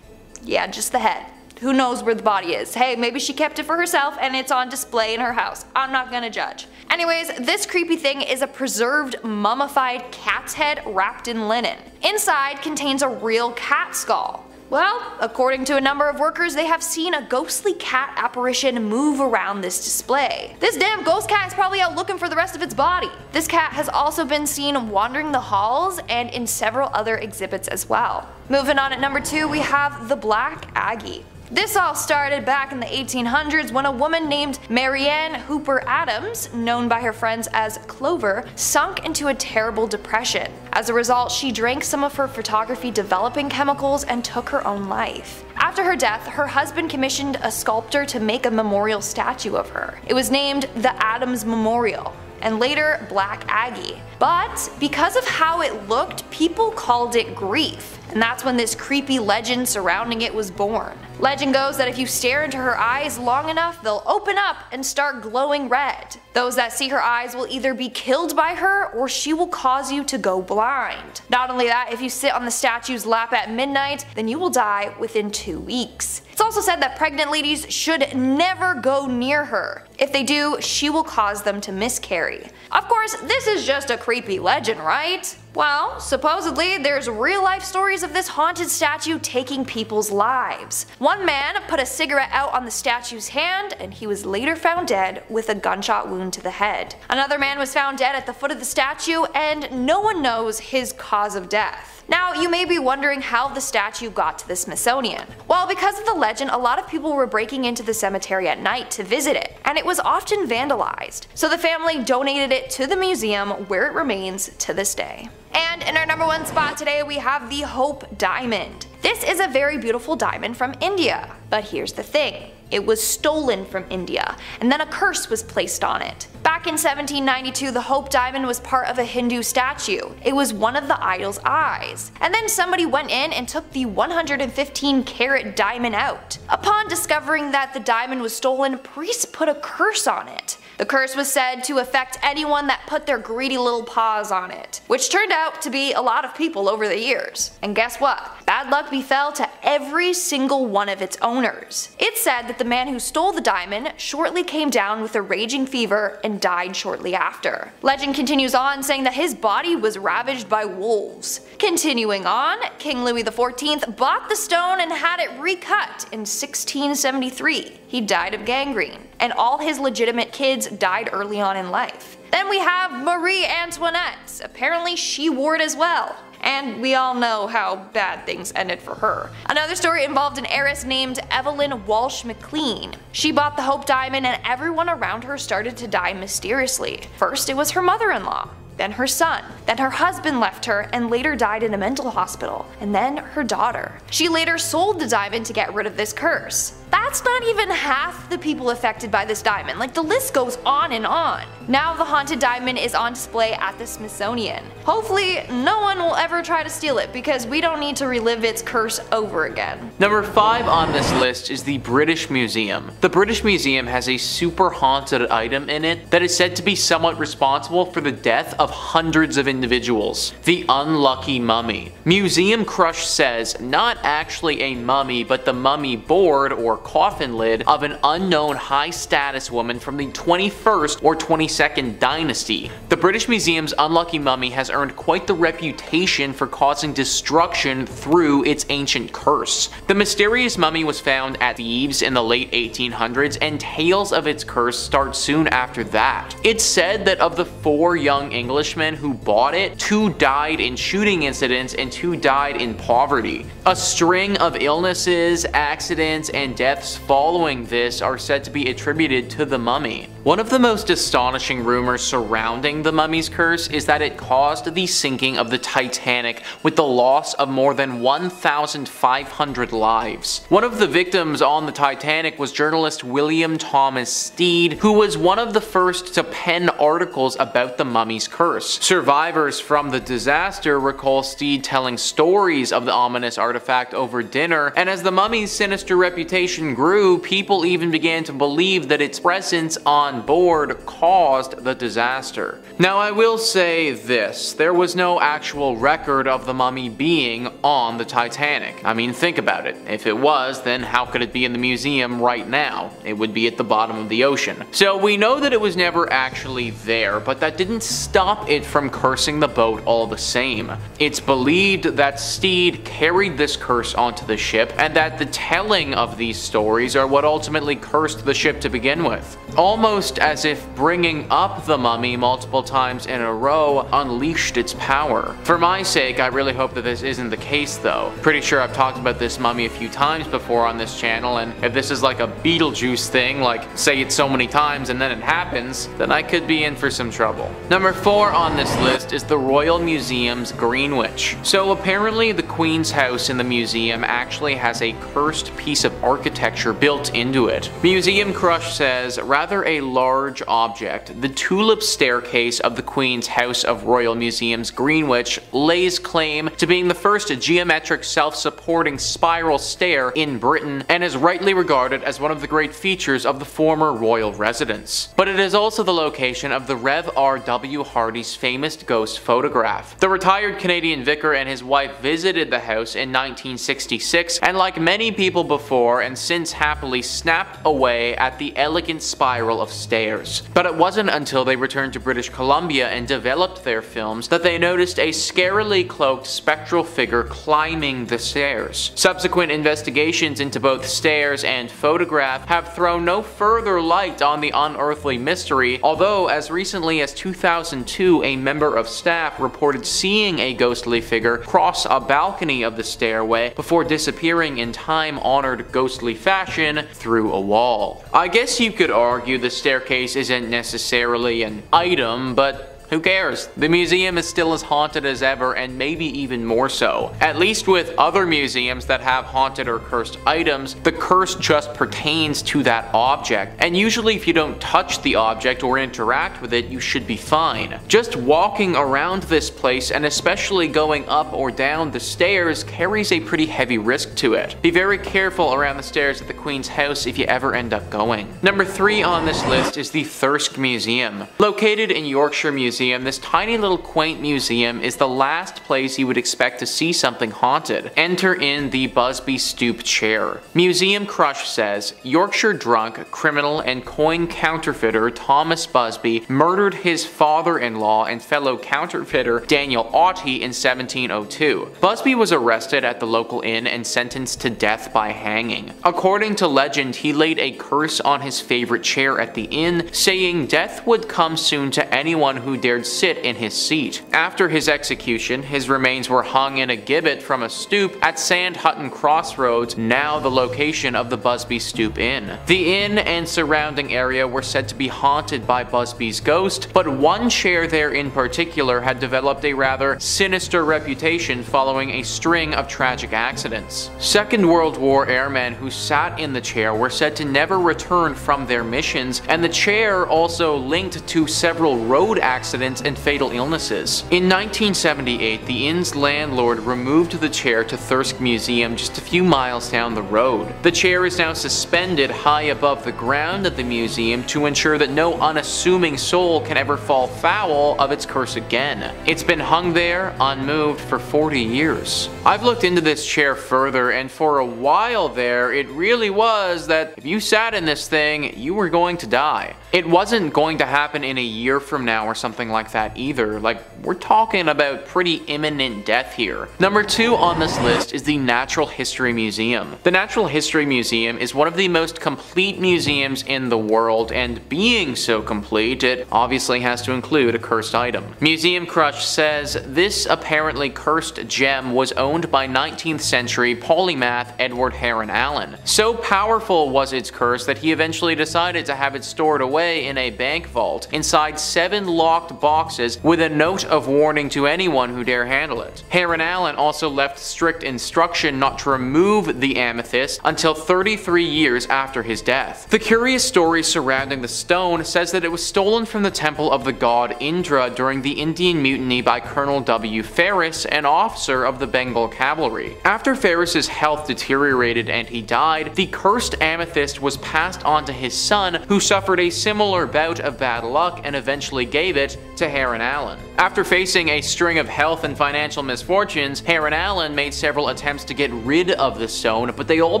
Yeah, just the head. Who knows where the body is? Hey, maybe she kept it for herself and it's on display in her house. I'm not gonna judge. Anyways, this creepy thing is a preserved mummified cat's head wrapped in linen. Inside contains a real cat skull. Well, according to a number of workers, they have seen a ghostly cat apparition move around this display. This damn ghost cat is probably out looking for the rest of its body. This cat has also been seen wandering the halls and in several other exhibits as well. Moving on at number 2, we have the Black Aggie. This all started back in the 1800s when a woman named Marianne Hooper Adams, known by her friends as Clover, sunk into a terrible depression. As a result, she drank some of her photography developing chemicals and took her own life. After her death, her husband commissioned a sculptor to make a memorial statue of her. It was named the Adams Memorial, and later Black Aggie. But because of how it looked, people called it Grief, and that's when this creepy legend surrounding it was born. Legend goes that if you stare into her eyes long enough, they'll open up and start glowing red. Those that see her eyes will either be killed by her or she will cause you to go blind. Not only that, if you sit on the statue's lap at midnight, then you will die within 2 weeks. It's also said that pregnant ladies should never go near her. If they do, she will cause them to miscarry. Of course, this is just a creepy legend, right? Well, supposedly there's real life stories of this haunted statue taking people's lives. One man put a cigarette out on the statue's hand and he was later found dead with a gunshot wound to the head. Another man was found dead at the foot of the statue and no one knows his cause of death. Now, you may be wondering how the statue got to the Smithsonian. Well, because of the legend, a lot of people were breaking into the cemetery at night to visit it, and it was often vandalized. So the family donated it to the museum where it remains to this day. And in our number 1 spot today, we have the Hope Diamond. This is a very beautiful diamond from India, but here's the thing. It was stolen from India, and then a curse was placed on it. Back in 1792, the Hope Diamond was part of a Hindu statue. It was one of the idol's eyes. And then somebody went in and took the 115-carat diamond out. Upon discovering that the diamond was stolen, priests put a curse on it. The curse was said to affect anyone that put their greedy little paws on it, which turned out to be a lot of people over the years. And guess what? Bad luck befell to every single one of its owners. It's said that the man who stole the diamond shortly came down with a raging fever and died shortly after. Legend continues on saying that his body was ravaged by wolves. Continuing on, King Louis XIV bought the stone and had it recut in 1673. He died of gangrene, and all his legitimate kids died early on in life. Then we have Marie Antoinette. Apparently she wore it as well. And we all know how bad things ended for her. Another story involved an heiress named Evelyn Walsh McLean. She bought the Hope Diamond and everyone around her started to die mysteriously. First it was her mother-in-law, then her son, then her husband left her and later died in a mental hospital, and then her daughter. She later sold the diamond to get rid of this curse. That's not even half the people affected by this diamond, like the list goes on and on. Now the haunted diamond is on display at the Smithsonian. Hopefully no one will ever try to steal it because we don't need to relive its curse over again. Number 5 on this list is the British Museum. The British Museum has a super haunted item in it that is said to be somewhat responsible for the death of hundreds of individuals. The unlucky mummy. Museum Crush says not actually a mummy, but the mummy board or coffin lid of an unknown high status woman from the 21st or 22nd dynasty. The British Museum's unlucky mummy has earned quite the reputation for causing destruction through its ancient curse. The mysterious mummy was found at Thebes in the late 1800s, and tales of its curse start soon after that. It's said that of the 4 young Englishmen who bought it, 2 died in shooting incidents and 2 died in poverty. A string of illnesses, accidents, and deaths following this are said to be attributed to the mummy. One of the most astonishing rumors surrounding the mummy's curse is that it caused the sinking of the Titanic with the loss of more than 1,500 lives. One of the victims on the Titanic was journalist William Thomas Stead, who was one of the first to pen articles about the mummy's curse. Survivors from the disaster recall Stead telling stories of the ominous artifact over dinner, and as the mummy's sinister reputation grew, people even began to believe that its presence on board caused the disaster. Now I will say this, there was no actual record of the mummy being on the Titanic. I mean, think about it. If it was, then how could it be in the museum right now? It would be at the bottom of the ocean. So we know that it was never actually there, but that didn't stop it from cursing the boat all the same. It's believed that Stead carried this curse onto the ship, and that the telling of these stories are what ultimately cursed the ship to begin with. Almost as if bringing up the mummy multiple times in a row unleashed its power. For my sake, I really hope that this isn't the case though. Pretty sure I've talked about this mummy a few times before on this channel, and if this is like a Beetlejuice thing, like say it so many times and then it happens, then I could be in for some trouble. Number 4 on this list is the Royal Museum's Green Witch. So apparently the Queen's house in the museum actually has a cursed piece of architecture built into it. Museum Crush says, rather a large object, the tulip staircase of the Queen's House of Royal Museum's Green Witch lays claim to being the first geometric self-supporting spiral stair in Britain, and is rightly regarded as one of the great features of the former royal residence. But it is also the location of the Rev. R.W. Hardy's famous ghost photograph. The retired Canadian vicar and his wife visited the house in 1966, and like many people before and since happily snapped away at the elegant spiral of stairs. But it wasn't until they returned to British Columbia and developed their films that they noticed a scarily cloaked spectral figure climbing the stairs. Subsequent investigations into both stairs and photograph have thrown no further light on the unearthly mystery, although as recently as 2002 a member of staff reported seeing a ghostly figure cross a balcony of the stairway before disappearing in time-honored ghostly fashion through a wall. I guess you could argue the staircase isn't necessarily an item, but who cares? The museum is still as haunted as ever, and maybe even more so. At least with other museums that have haunted or cursed items, the curse just pertains to that object, and usually if you don't touch the object or interact with it, you should be fine. Just walking around this place, and especially going up or down the stairs, carries a pretty heavy risk to it. Be very careful around the stairs at the Queen's house if you ever end up going. Number 3 on this list is the Thirsk Museum. Located in Yorkshire Museum, this tiny little quaint museum is the last place you would expect to see something haunted. Enter in the Busby Stoop chair. Museum Crush says, Yorkshire drunk, criminal, and coin counterfeiter Thomas Busby murdered his father-in-law and fellow counterfeiter Daniel Aughty in 1702. Busby was arrested at the local inn and sentenced to death by hanging. According to legend, he laid a curse on his favorite chair at the inn, saying death would come soon to anyone who dared dared sit in his seat. After his execution, his remains were hung in a gibbet from a stoop at Sand Hutton Crossroads, now the location of the Busby Stoop Inn. The inn and surrounding area were said to be haunted by Busby's ghost, but one chair there in particular had developed a rather sinister reputation following a string of tragic accidents. Second World War airmen who sat in the chair were said to never return from their missions, and the chair also linked to several road accidents and fatal illnesses. In 1978, the inn's landlord removed the chair to Thirsk Museum just a few miles down the road. The chair is now suspended high above the ground at the museum to ensure that no unassuming soul can ever fall foul of its curse again. It's been hung there, unmoved, for 40 years. I've looked into this chair further, and for a while there, it really was that if you sat in this thing, you were going to die. It wasn't going to happen in a year from now or something like that either. Like, we're talking about pretty imminent death here. Number 2 on this list is the Natural History Museum. The Natural History Museum is one of the most complete museums in the world, and being so complete, it obviously has to include a cursed item. Museum Crush says this apparently cursed gem was owned by 19th century polymath Edward Heron Allen. So powerful was its curse that he eventually decided to have it stored away in a bank vault inside 7 locked boxes with a note of warning to anyone who dare handle it. Heron Allen also left strict instruction not to remove the amethyst until 33 years after his death. The curious story surrounding the stone says that it was stolen from the temple of the god Indra during the Indian Mutiny by Colonel W. Ferris, an officer of the Bengal Cavalry. After Ferris's health deteriorated and he died, the cursed amethyst was passed on to his son, who suffered a similar bout of bad luck and eventually gave it to Heron Allen. After facing a string of health and financial misfortunes, Heron Allen made several attempts to get rid of the stone, but they all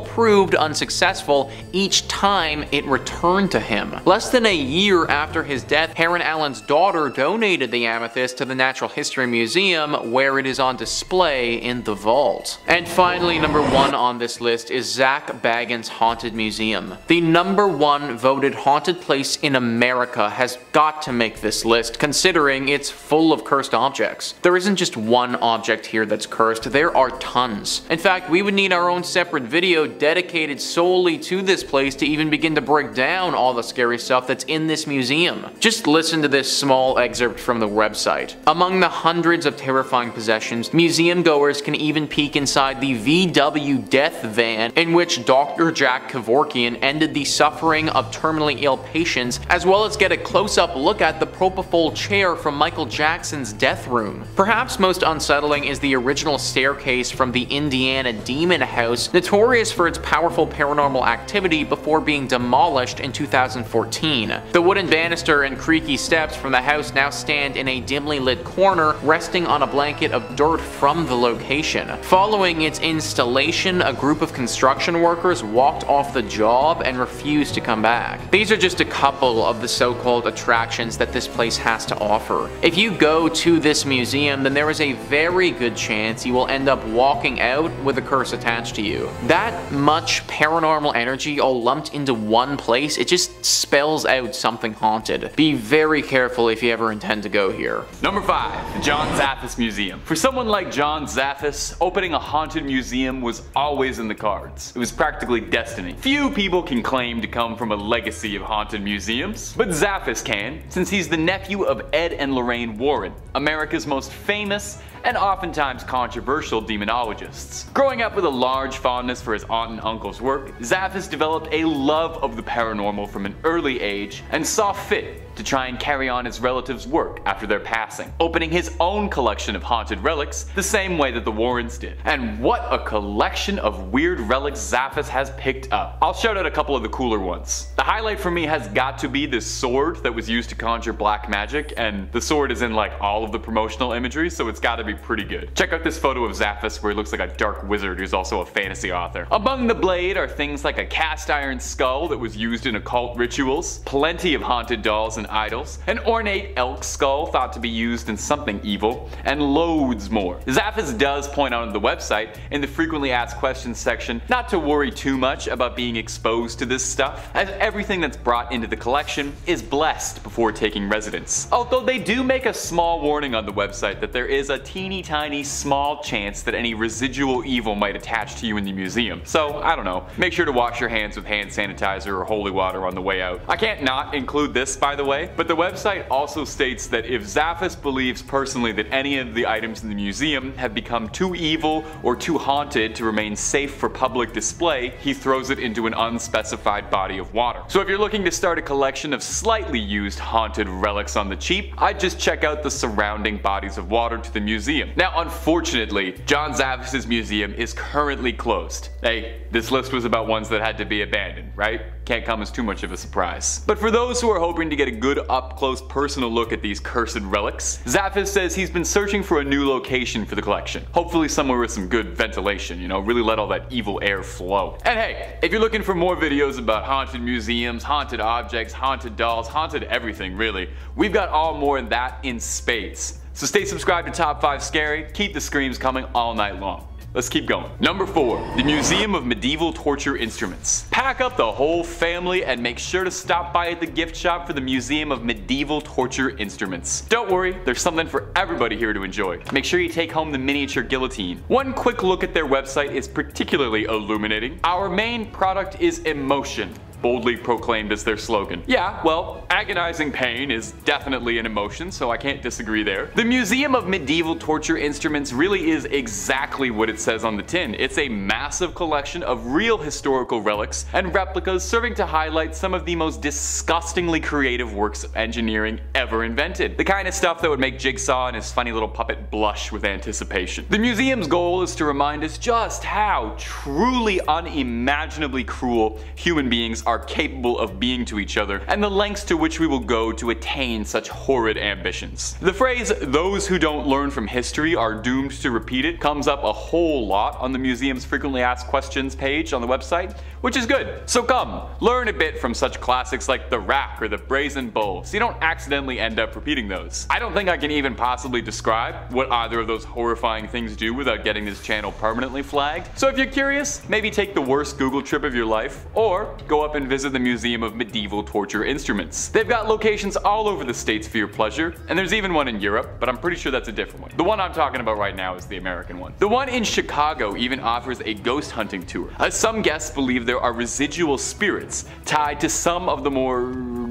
proved unsuccessful each time it returned to him. Less than a year after his death, Heron Allen's daughter donated the amethyst to the Natural History Museum, where it is on display in the vault. And finally, number 1 on this list is Zach Bagans' Haunted Museum. The number 1 voted haunted place in America has got to make this list, considering it's full of cursed objects. There isn't just one object here that's cursed, there are tons. In fact, we would need our own separate video dedicated solely to this place to even begin to break down all the scary stuff that's in this museum. Just listen to this small excerpt from the website. Among the hundreds of terrifying possessions, museum goers can even peek inside the VW death van in which Dr. Jack Kevorkian ended the suffering of terminally ill patients, as well as get a close-up look at the propofol chair from Michael Jackson's death room. Perhaps most unsettling is the original staircase from the Indiana Demon House, notorious for its powerful paranormal activity before being demolished in 2014. The wooden banister and creaky steps from the house now stand in a dimly lit corner, resting on a blanket of dirt from the location. Following its installation, a group of construction workers walked off the job and refused to come back. These are just a couple of the so-called attractions that this place has to offer. If you go to this museum, then there is a very good chance you will end up walking out with a curse attached to you. That much paranormal energy all lumped into one place, it just spells out something haunted. Be very careful if you ever intend to go here. Number 5, the John Zaffis Museum. For someone like John Zaffis, opening a haunted museum was always in the cards. It was practically destiny. Few people can claim to come from a legacy of haunted museums, but Zaffis can, since he's the nephew of Ed and Lorraine Warren, America's most famous and oftentimes controversial demonologists. Growing up with a large fondness for his aunt and uncle's work, Zaffis developed a love of the paranormal from an early age and saw fit to try and carry on his relatives' work after their passing, opening his own collection of haunted relics the same way that the Warrens did. And what a collection of weird relics Zaffis has picked up. I'll shout out a couple of the cooler ones. The highlight for me has got to be this sword that was used to conjure black magic, and the sword is in like all of the promotional imagery, so it's got to be be pretty good. Check out this photo of Zaphis where he looks like a dark wizard who's also a fantasy author. Among the blade are things like a cast iron skull that was used in occult rituals, plenty of haunted dolls and idols, an ornate elk skull thought to be used in something evil, and loads more. Zaphis does point out on the website, in the frequently asked questions section, not to worry too much about being exposed to this stuff, as everything that's brought into the collection is blessed before taking residence. Although they do make a small warning on the website that there is a teeny tiny small chance that any residual evil might attach to you in the museum. So, I don't know, make sure to wash your hands with hand sanitizer or holy water on the way out. I can't not include this, by the way, but the website also states that if Zaphis believes personally that any of the items in the museum have become too evil or too haunted to remain safe for public display, he throws it into an unspecified body of water. So if you're looking to start a collection of slightly used haunted relics on the cheap, I'd just check out the surrounding bodies of water to the museum. Now, unfortunately, John Zaphis' museum is currently closed. Hey, this list was about ones that had to be abandoned, right? Can't come as too much of a surprise. But for those who are hoping to get a good up-close personal look at these cursed relics, Zaphis says he's been searching for a new location for the collection. Hopefully somewhere with some good ventilation, you know, really let all that evil air flow. And hey, if you're looking for more videos about haunted museums, haunted objects, haunted dolls, haunted everything really, we've got all more of that in spades. So stay subscribed to Top 5 Scary, keep the screams coming all night long. Let's keep going. Number 4. The Museum of Medieval Torture Instruments. Pack up the whole family and make sure to stop by at the gift shop for the Museum of Medieval Torture Instruments. Don't worry, there's something for everybody here to enjoy. Make sure you take home the miniature guillotine. One quick look at their website is particularly illuminating. Our main product is emotion, boldly proclaimed as their slogan. Yeah, well, agonizing pain is definitely an emotion, so I can't disagree there. The Museum of Medieval Torture Instruments really is exactly what it says on the tin. It's a massive collection of real historical relics and replicas serving to highlight some of the most disgustingly creative works of engineering ever invented. The kind of stuff that would make Jigsaw and his funny little puppet blush with anticipation. The museum's goal is to remind us just how truly unimaginably cruel human beings are capable of being to each other, and the lengths to which we will go to attain such horrid ambitions. The phrase, "those who don't learn from history are doomed to repeat it," comes up a whole lot on the museum's frequently asked questions page on the website, which is good. So come, learn a bit from such classics like the rack or the brazen bull, so you don't accidentally end up repeating those. I don't think I can even possibly describe what either of those horrifying things do without getting this channel permanently flagged. So if you're curious, maybe take the worst Google trip of your life, or go up and visit the Museum of Medieval Torture Instruments. They've got locations all over the States for your pleasure, and there's even one in Europe, but I'm pretty sure that's a different one. The one I'm talking about right now is the American one. The one in Chicago even offers a ghost hunting tour, as some guests believe there are residual spirits tied to some of the more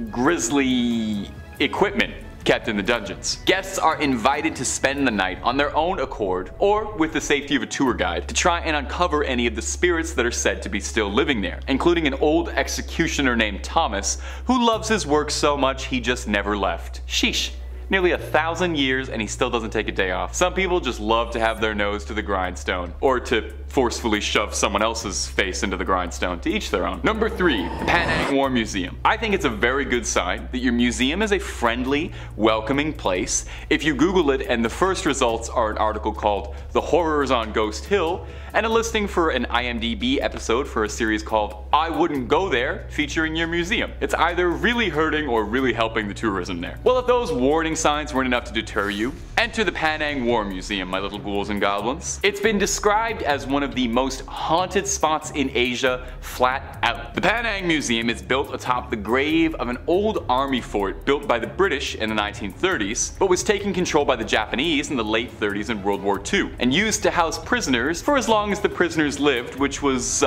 grisly equipment kept in the dungeons. Guests are invited to spend the night on their own accord, or with the safety of a tour guide, to try and uncover any of the spirits that are said to be still living there, including an old executioner named Thomas, who loves his work so much he just never left. Sheesh. Nearly 1,000 years and he still doesn't take a day off. Some people just love to have their nose to the grindstone, or to forcefully shove someone else's face into the grindstone, to each their own. Number 3, the Penang War Museum. I think it's a very good sign that your museum is a friendly, welcoming place. If you Google it and the first results are an article called The Horrors on Ghost Hill, and a listing for an IMDb episode for a series called I Wouldn't Go There, featuring your museum. It's either really hurting or really helping the tourism there. Well, if those warning signs weren't enough to deter you, enter the Penang War Museum, my little ghouls and goblins. It's been described as one of the most haunted spots in Asia, flat out. The Penang Museum is built atop the grave of an old army fort built by the British in the 1930s, but was taken control by the Japanese in the late 30s in World War II, and used to house prisoners for as long as the prisoners lived, which was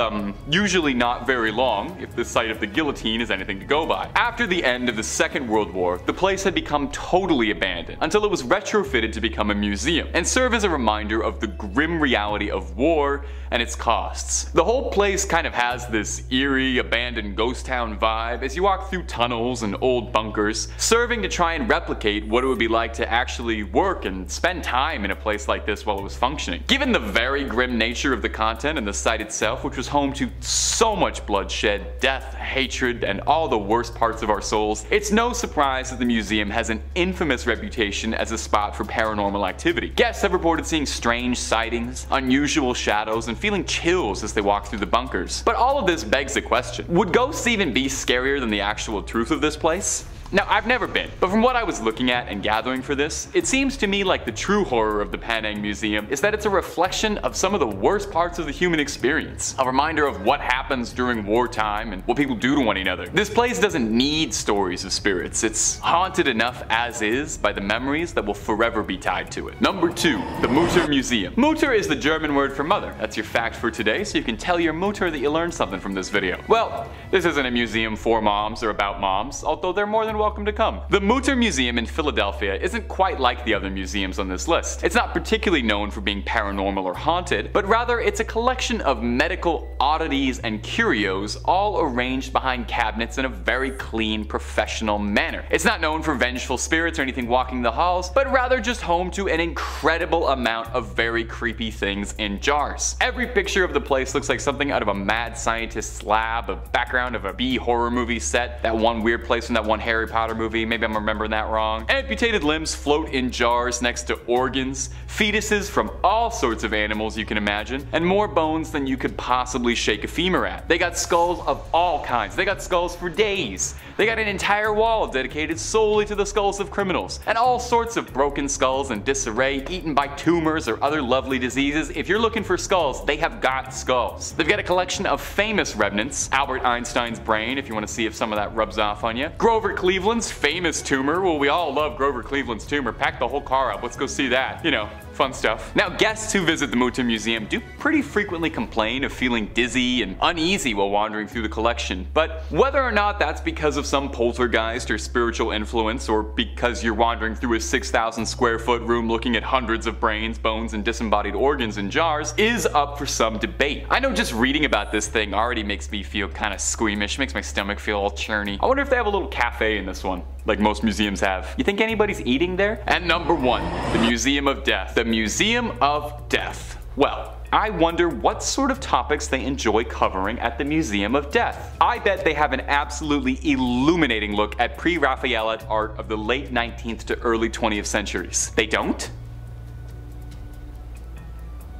usually not very long, if the site of the guillotine is anything to go by. After the end of the Second World War, the place had become totally abandoned, until it was retrofitted to become a museum, and serve as a reminder of the grim reality of war and its costs. The whole place kind of has this eerie, abandoned ghost town vibe as you walk through tunnels and old bunkers, serving to try and replicate what it would be like to actually work and spend time in a place like this while it was functioning. Given the very grim nature of the content and the site itself, which was home to so much bloodshed, death, hatred, and all the worst parts of our souls, it's no surprise that the museum has an infamous infamous reputation as a spot for paranormal activity. Guests have reported seeing strange sightings, unusual shadows, and feeling chills as they walk through the bunkers. But all of this begs the question, would ghosts even be scarier than the actual truth of this place? Now, I've never been, but from what I was looking at and gathering for this, it seems to me like the true horror of the Penang Museum is that it's a reflection of some of the worst parts of the human experience. A reminder of what happens during wartime and what people do to one another. This place doesn't need stories of spirits. It's haunted enough as is by the memories that will forever be tied to it. Number 2, the Mutter Museum. Mutter is the German word for mother. That's your fact for today, so you can tell your Mutter that you learned something from this video. Well, this isn't a museum for moms or about moms, although they're more than welcome to come. The Mutter Museum in Philadelphia isn't quite like the other museums on this list. It's not particularly known for being paranormal or haunted, but rather it's a collection of medical oddities and curios all arranged behind cabinets in a very clean, professional manner. It's not known for vengeful spirits or anything walking the halls, but rather just home to an incredible amount of very creepy things in jars. Every picture of the place looks like something out of a mad scientist's lab, a background of a B horror movie set, that one weird place from that one Harry Potter movie, maybe I'm remembering that wrong. Amputated limbs float in jars next to organs, fetuses from all sorts of animals you can imagine, and more bones than you could possibly shake a femur at. They got skulls of all kinds. They got skulls for days. They got an entire wall dedicated solely to the skulls of criminals, and all sorts of broken skulls in disarray, eaten by tumors or other lovely diseases. If you're looking for skulls, they have got skulls. They've got a collection of famous remnants, Albert Einstein's brain if you want to see if some of that rubs off on you, Grover Cleveland's famous tumor. Well, we all love Grover Cleveland's tumor. Pack the whole car up, let's go see that. You know, fun stuff. Now, guests who visit the Mutter Museum do pretty frequently complain of feeling dizzy and uneasy while wandering through the collection, but whether or not that's because of some poltergeist or spiritual influence, or because you're wandering through a 6,000 square foot room looking at hundreds of brains, bones, and disembodied organs in jars, is up for some debate. I know just reading about this thing already makes me feel kind of squeamish, makes my stomach feel all churny. I wonder if they have a little cafe in this one, like most museums have. You think anybody's eating there? And number 1, the Museum of Death. The Museum of Death. Well, I wonder what sort of topics they enjoy covering at the Museum of Death. I bet they have an absolutely illuminating look at pre-Raphaelite art of the late 19th to early 20th centuries. They don't?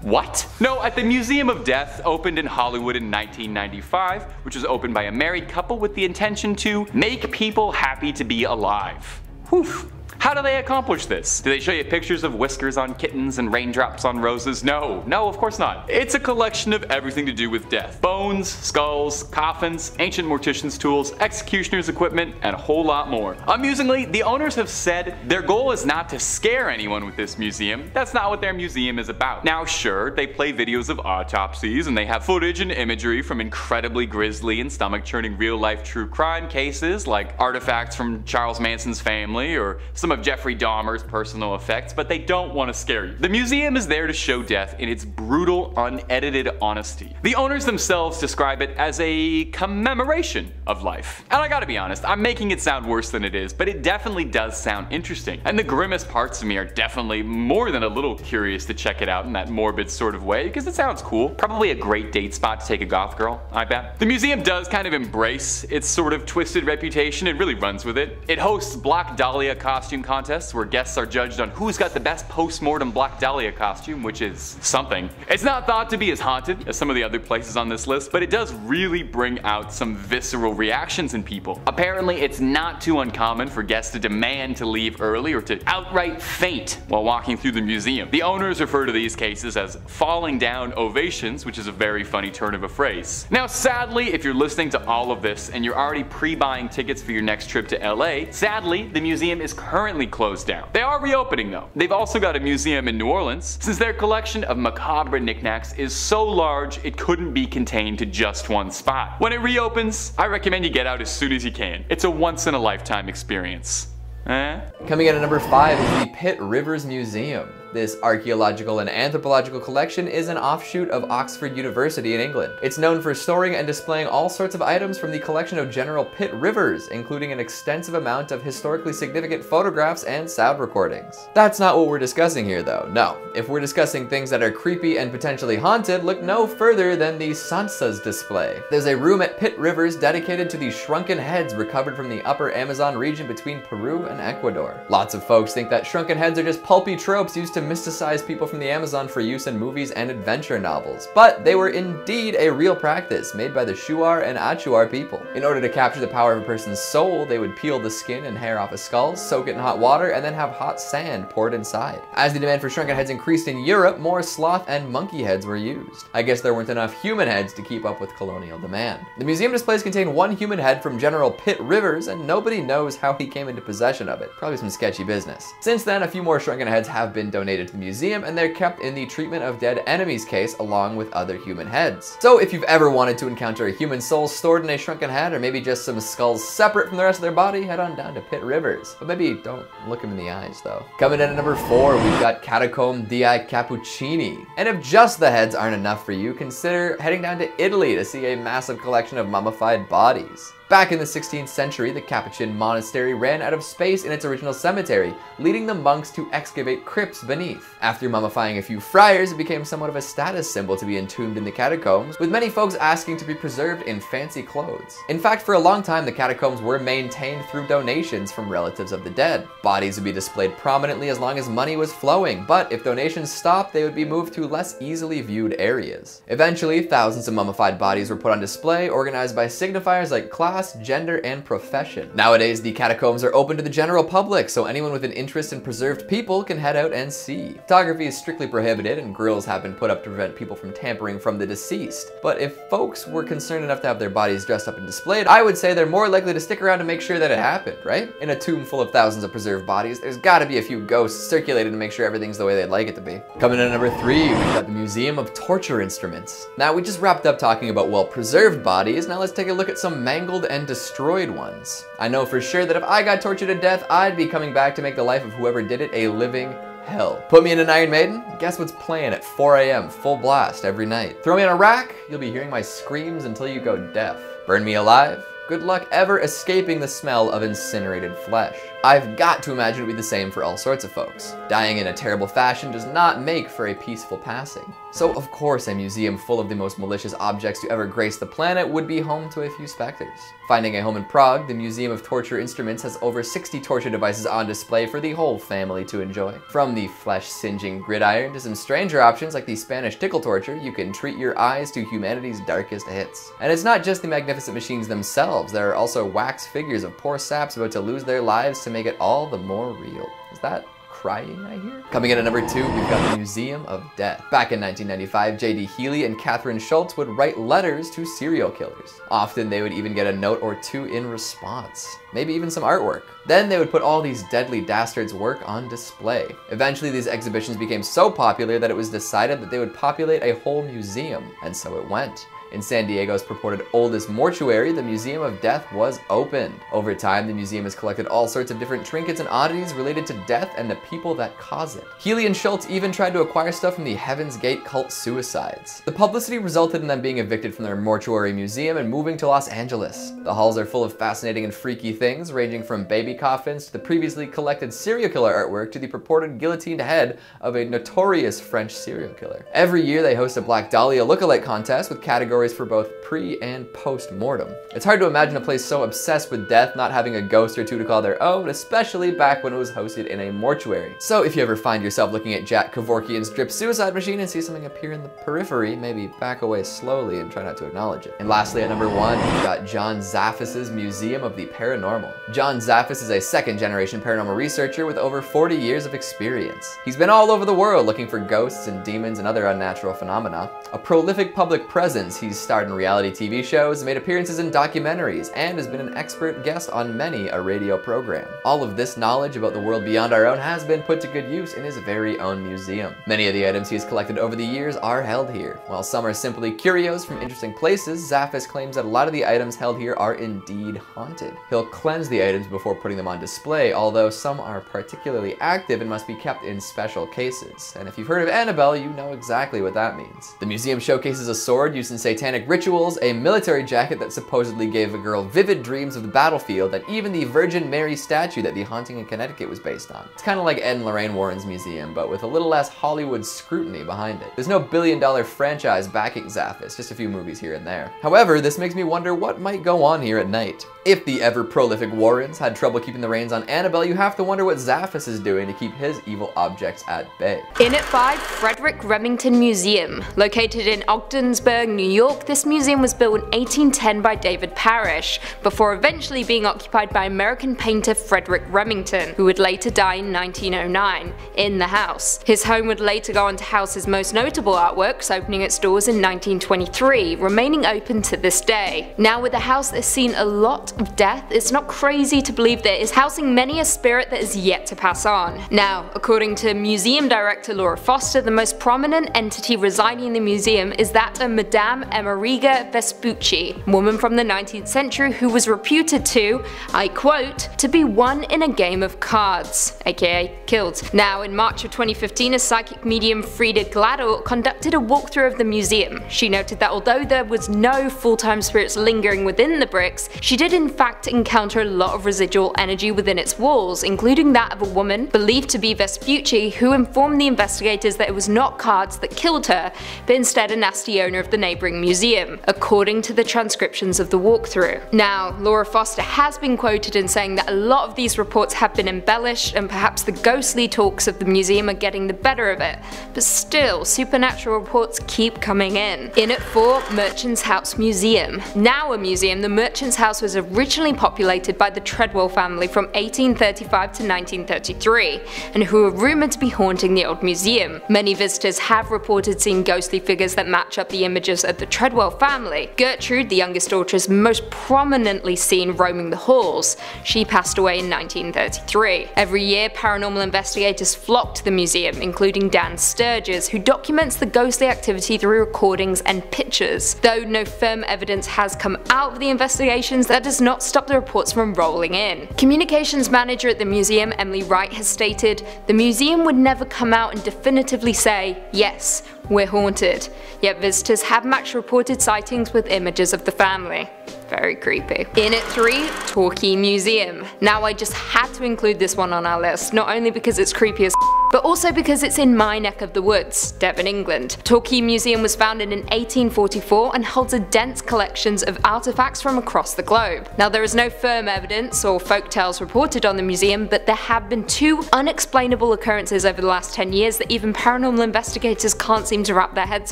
What? No, at the Museum of Death, opened in Hollywood in 1995, which was opened by a married couple with the intention to make people happy to be alive. Whew. How do they accomplish this? Do they show you pictures of whiskers on kittens and raindrops on roses? No, of course not. It's a collection of everything to do with death. Bones, skulls, coffins, ancient mortician's tools, executioner's equipment, and a whole lot more. Amusingly, the owners have said their goal is not to scare anyone with this museum. That's not what their museum is about. Now sure, they play videos of autopsies, and they have footage and imagery from incredibly grisly and stomach-churning real-life true crime cases, like artifacts from Charles Manson's family, or some of Jeffrey Dahmer's personal effects, but they don't want to scare you. The museum is there to show death in its brutal, unedited honesty. The owners themselves describe it as a commemoration of life. And I gotta be honest, I'm making it sound worse than it is, but it definitely does sound interesting. And the grimmest parts of me are definitely more than a little curious to check it out in that morbid sort of way, because it sounds cool. Probably a great date spot to take a goth girl, I bet. The museum does kind of embrace its sort of twisted reputation and really runs with it. It hosts Black Dahlia costume contests where guests are judged on who's got the best post-mortem Black Dahlia costume, which is something. It's not thought to be as haunted as some of the other places on this list, but it does really bring out some visceral reactions in people. Apparently, it's not too uncommon for guests to demand to leave early or to outright faint while walking through the museum. The owners refer to these cases as falling down ovations, which is a very funny turn of a phrase. Now sadly, if you're listening to all of this and you're already pre-buying tickets for your next trip to LA, sadly, the museum is currently closed down. They are reopening though. They've also got a museum in New Orleans, since their collection of macabre knickknacks is so large it couldn't be contained to just one spot. When it reopens, I recommend you get out as soon as you can. It's a once-in-a-lifetime experience. Coming in at number 5 is the Pitt Rivers Museum. This archaeological and anthropological collection is an offshoot of Oxford University in England. It's known for storing and displaying all sorts of items from the collection of General Pitt Rivers, including an extensive amount of historically significant photographs and sound recordings. That's not what we're discussing here though, no. If we're discussing things that are creepy and potentially haunted, look no further than the Sansa's display. There's a room at Pitt Rivers dedicated to the shrunken heads recovered from the upper Amazon region between Peru and Ecuador. Lots of folks think that shrunken heads are just pulpy tropes used to mysticize people from the Amazon for use in movies and adventure novels, but they were indeed a real practice made by the Shuar and Achuar people. In order to capture the power of a person's soul, they would peel the skin and hair off a skull, soak it in hot water, and then have hot sand poured inside. As the demand for shrunken heads increased in Europe, more sloth and monkey heads were used. I guess there weren't enough human heads to keep up with colonial demand. The museum displays contain one human head from General Pitt Rivers, and nobody knows how he came into possession of it. Probably some sketchy business. Since then, a few more shrunken heads have been donated to the museum, and they're kept in the treatment of dead enemies case along with other human heads. So if you've ever wanted to encounter a human soul stored in a shrunken head, or maybe just some skulls separate from the rest of their body, head on down to Pitt Rivers. But maybe don't look him in the eyes though. Coming in at number 4, we've got Catacomb Dei Cappuccini. And if just the heads aren't enough for you, consider heading down to Italy to see a massive collection of mummified bodies. Back in the 16th century, the Capuchin monastery ran out of space in its original cemetery, leading the monks to excavate crypts beneath. After mummifying a few friars, it became somewhat of a status symbol to be entombed in the catacombs, with many folks asking to be preserved in fancy clothes. In fact, for a long time, the catacombs were maintained through donations from relatives of the dead. Bodies would be displayed prominently as long as money was flowing, but if donations stopped, they would be moved to less easily viewed areas. Eventually, thousands of mummified bodies were put on display, organized by signifiers like class, gender, and profession. Nowadays, the catacombs are open to the general public, so anyone with an interest in preserved people can head out and see. Photography is strictly prohibited, and grills have been put up to prevent people from tampering from the deceased. But if folks were concerned enough to have their bodies dressed up and displayed, I would say they're more likely to stick around to make sure that it happened, right? In a tomb full of thousands of preserved bodies, there's gotta be a few ghosts circulating to make sure everything's the way they'd like it to be. Coming in at number 3, we've got the Museum of Torture Instruments. Now, we just wrapped up talking about well-preserved bodies, now let's take a look at some mangled and destroyed ones. I know for sure that if I got tortured to death, I'd be coming back to make the life of whoever did it a living hell. Put me in an Iron Maiden, guess what's playing at 4 AM, full blast every night. Throw me in a rack, you'll be hearing my screams until you go deaf. Burn me alive, good luck ever escaping the smell of incinerated flesh. I've got to imagine it would be the same for all sorts of folks. Dying in a terrible fashion does not make for a peaceful passing. So of course a museum full of the most malicious objects to ever grace the planet would be home to a few specters. Finding a home in Prague, the Museum of Torture Instruments has over 60 torture devices on display for the whole family to enjoy. From the flesh-singeing gridiron to some stranger options like the Spanish tickle torture, you can treat your eyes to humanity's darkest hits. And it's not just the magnificent machines themselves, there are also wax figures of poor saps about to lose their lives to make it all the more real. Is that crying, I hear? Coming in at number 2, we've got the Museum of Death. Back in 1995, J.D. Healy and Catherine Schultz would write letters to serial killers. Often they would even get a note or two in response, maybe even some artwork. Then they would put all these deadly dastards' work on display. Eventually these exhibitions became so popular that it was decided that they would populate a whole museum, and so it went. In San Diego's purported oldest mortuary, the Museum of Death was opened. Over time, the museum has collected all sorts of different trinkets and oddities related to death and the people that cause it. Healy and Schultz even tried to acquire stuff from the Heaven's Gate cult suicides. The publicity resulted in them being evicted from their mortuary museum and moving to Los Angeles. The halls are full of fascinating and freaky things, ranging from baby coffins to the previously collected serial killer artwork to the purported guillotined head of a notorious French serial killer. Every year, they host a Black Dahlia lookalike contest with categories for both pre and post-mortem. It's hard to imagine a place so obsessed with death not having a ghost or two to call their own, especially back when it was hosted in a mortuary. So if you ever find yourself looking at Jack Kevorkian's drip suicide machine and see something appear in the periphery, maybe back away slowly and try not to acknowledge it. And lastly, at number 1, we've got John Zaffis's Museum of the Paranormal. John Zaffis is a second-generation paranormal researcher with over 40 years of experience. He's been all over the world looking for ghosts and demons and other unnatural phenomena. A prolific public presence, he's He's starred in reality TV shows, made appearances in documentaries, and has been an expert guest on many a radio program. All of this knowledge about the world beyond our own has been put to good use in his very own museum. Many of the items he has collected over the years are held here. While some are simply curios from interesting places, Zaffis claims that a lot of the items held here are indeed haunted. He'll cleanse the items before putting them on display, although some are particularly active and must be kept in special cases. And if you've heard of Annabelle, you know exactly what that means. The museum showcases a sword used in satanic rituals, a military jacket that supposedly gave a girl vivid dreams of the battlefield, and even the Virgin Mary statue that the haunting in Connecticut was based on. It's kind of like Ed and Lorraine Warren's museum, but with a little less Hollywood scrutiny behind it. There's no billion-dollar franchise backing Zaffis, just a few movies here and there. However, this makes me wonder what might go on here at night. If the ever-prolific Warrens had trouble keeping the reins on Annabelle, you have to wonder what Zaffis is doing to keep his evil objects at bay. In at 5, Frederick Remington Museum. Located in Ogdensburg, New York, this museum was built in 1810 by David Parrish, before eventually being occupied by American painter Frederick Remington, who would later die in 1909, in the house. His home would later go on to house his most notable artworks, opening its doors in 1923, remaining open to this day. Now, with a house that's seen a lot of death, it's not crazy to believe that it is housing many a spirit that is yet to pass on. Now, according to museum director Laura Foster, the most prominent entity residing in the museum is that of Madame Amerigo Vespucci, a woman from the 19th century who was reputed to, I quote, to be won in a game of cards, aka killed. Now, in March of 2015, a psychic medium, Frida Gladel, conducted a walkthrough of the museum. She noted that although there was no full-time spirits lingering within the bricks, she did in fact encounter a lot of residual energy within its walls, including that of a woman believed to be Vespucci, who informed the investigators that it was not cards that killed her, but instead a nasty owner of the neighbouring museum, according to the transcriptions of the walkthrough. Now, Laura Foster has been quoted in saying that a lot of these reports have been embellished, and perhaps the ghostly talks of the museum are getting the better of it, but still, supernatural reports keep coming in. In at 4, Merchant's House Museum. Now a museum, the Merchant's House was originally populated by the Treadwell family from 1835 to 1933, and who are rumoured to be haunting the old museum. Many visitors have reported seeing ghostly figures that match up the images of the Treadwell family. Gertrude, the youngest daughter, is most prominently seen roaming the halls. She passed away in 1933. Every year, paranormal investigators flock to the museum, including Dan Sturges, who documents the ghostly activity through recordings and pictures. Though no firm evidence has come out of the investigations, that does not stop the reports from rolling in. Communications manager at the museum, Emily Wright, has stated, "The museum would never come out and definitively say, yes, we're haunted, yet visitors have matched reported sightings with images of the family." Very creepy. In at 3, Torquay Museum. Now, I just had to include this one on our list, not only because it's creepy as but also because it's in my neck of the woods, Devon, England. Torquay Museum was founded in 1844 and holds a dense collection of artifacts from across the globe. Now, there is no firm evidence or folktales reported on the museum, but there have been 2 unexplainable occurrences over the last 10 years that even paranormal investigators can't seem to wrap their heads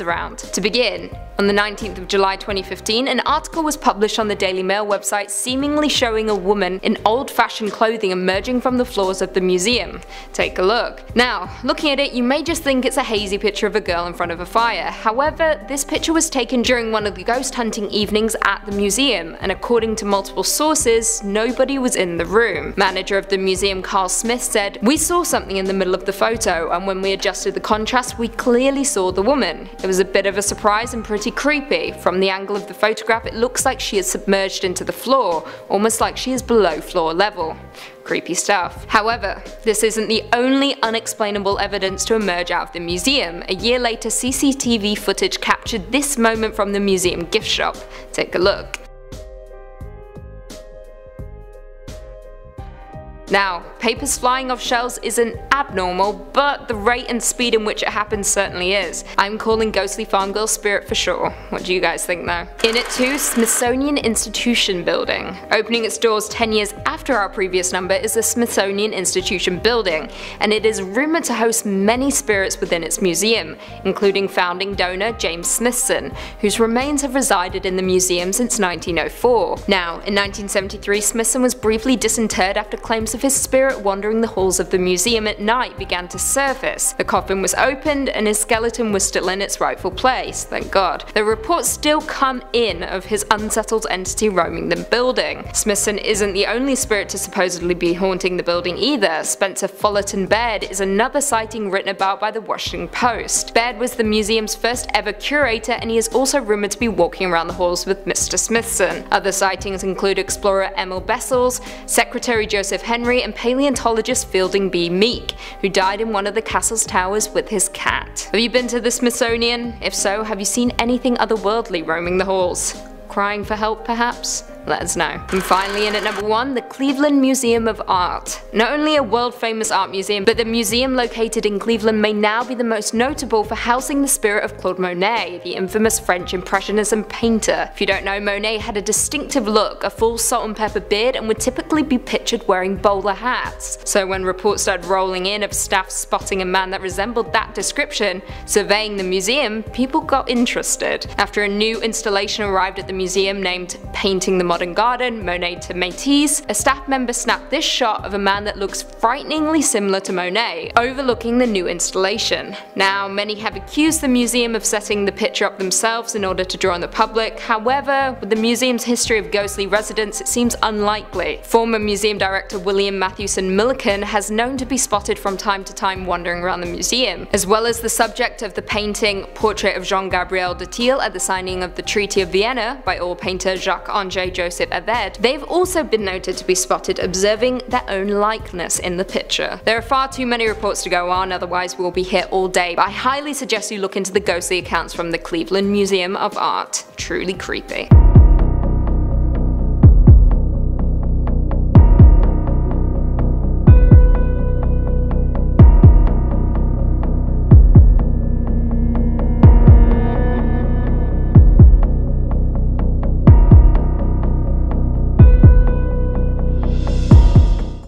around. To begin, on the 19th of July 2015, an article was published on the Daily Mail website seemingly showing a woman in old-fashioned clothing emerging from the floors of the museum. Take a look. Now, looking at it, you may just think it's a hazy picture of a girl in front of a fire. However, this picture was taken during one of the ghost hunting evenings at the museum, and according to multiple sources, nobody was in the room. Manager of the museum, Carl Smith, said, "We saw something in the middle of the photo, and when we adjusted the contrast, we clearly saw the woman. It was a bit of a surprise and pretty creepy. From the angle of the photograph, it looks like she is submerged into the floor, almost like she is below floor level." Creepy stuff. However, this isn't the only unexplainable evidence to emerge out of the museum. A year later, CCTV footage captured this moment from the museum gift shop. Take a look. Now, papers flying off shelves isn't abnormal, but the rate and speed in which it happens certainly is. I'm calling Ghostly Farm Girl spirit for sure. What do you guys think though? In at 2, Smithsonian Institution Building. Opening its doors 10 years after our previous number is the Smithsonian Institution Building, and it is rumoured to host many spirits within its museum, including founding donor James Smithson, whose remains have resided in the museum since 1904. Now, in 1973, Smithson was briefly disinterred after claims of his spirit spirit wandering the halls of the museum at night began to surface. The coffin was opened and his skeleton was still in its rightful place, thank God. The reports still come in of his unsettled entity roaming the building. Smithson isn't the only spirit to supposedly be haunting the building either. Spencer Fullerton Baird is another sighting written about by the Washington Post. Baird was the museum's first ever curator, and he is also rumoured to be walking around the halls with Mr. Smithson. Other sightings include explorer Emil Bessels, Secretary Joseph Henry, and paleontologist Fielding B. Meek, who died in one of the castle's towers with his cat. Have you been to the Smithsonian? If so, have you seen anything otherworldly roaming the halls? Crying for help, perhaps? Let us know. And finally, in at number 1, the Cleveland Museum of Art. Not only a world famous art museum, but the museum located in Cleveland may now be the most notable for housing the spirit of Claude Monet, the infamous French Impressionism painter. If you don't know, Monet had a distinctive look, a full salt and pepper beard, and would typically be pictured wearing bowler hats. So when reports started rolling in of staff spotting a man that resembled that description surveying the museum, people got interested. After a new installation arrived at the museum named Painting the Modern Garden, Monet to Métis, a staff member snapped this shot of a man that looks frighteningly similar to Monet, overlooking the new installation. Now, many have accused the museum of setting the picture up themselves in order to draw on the public. However, with the museum's history of ghostly residents, it seems unlikely. Former museum director William Mathewson Milliken has known to be spotted from time to time wandering around the museum, as well as the subject of the painting Portrait of Jean-Gabriel de Thiel at the signing of the Treaty of Vienna by oil painter Jacques-André Joseph Aved. They've also been noted to be spotted observing their own likeness in the picture. There are far too many reports to go on, otherwise we'll be here all day, but I highly suggest you look into the ghostly accounts from the Cleveland Museum of Art. Truly creepy.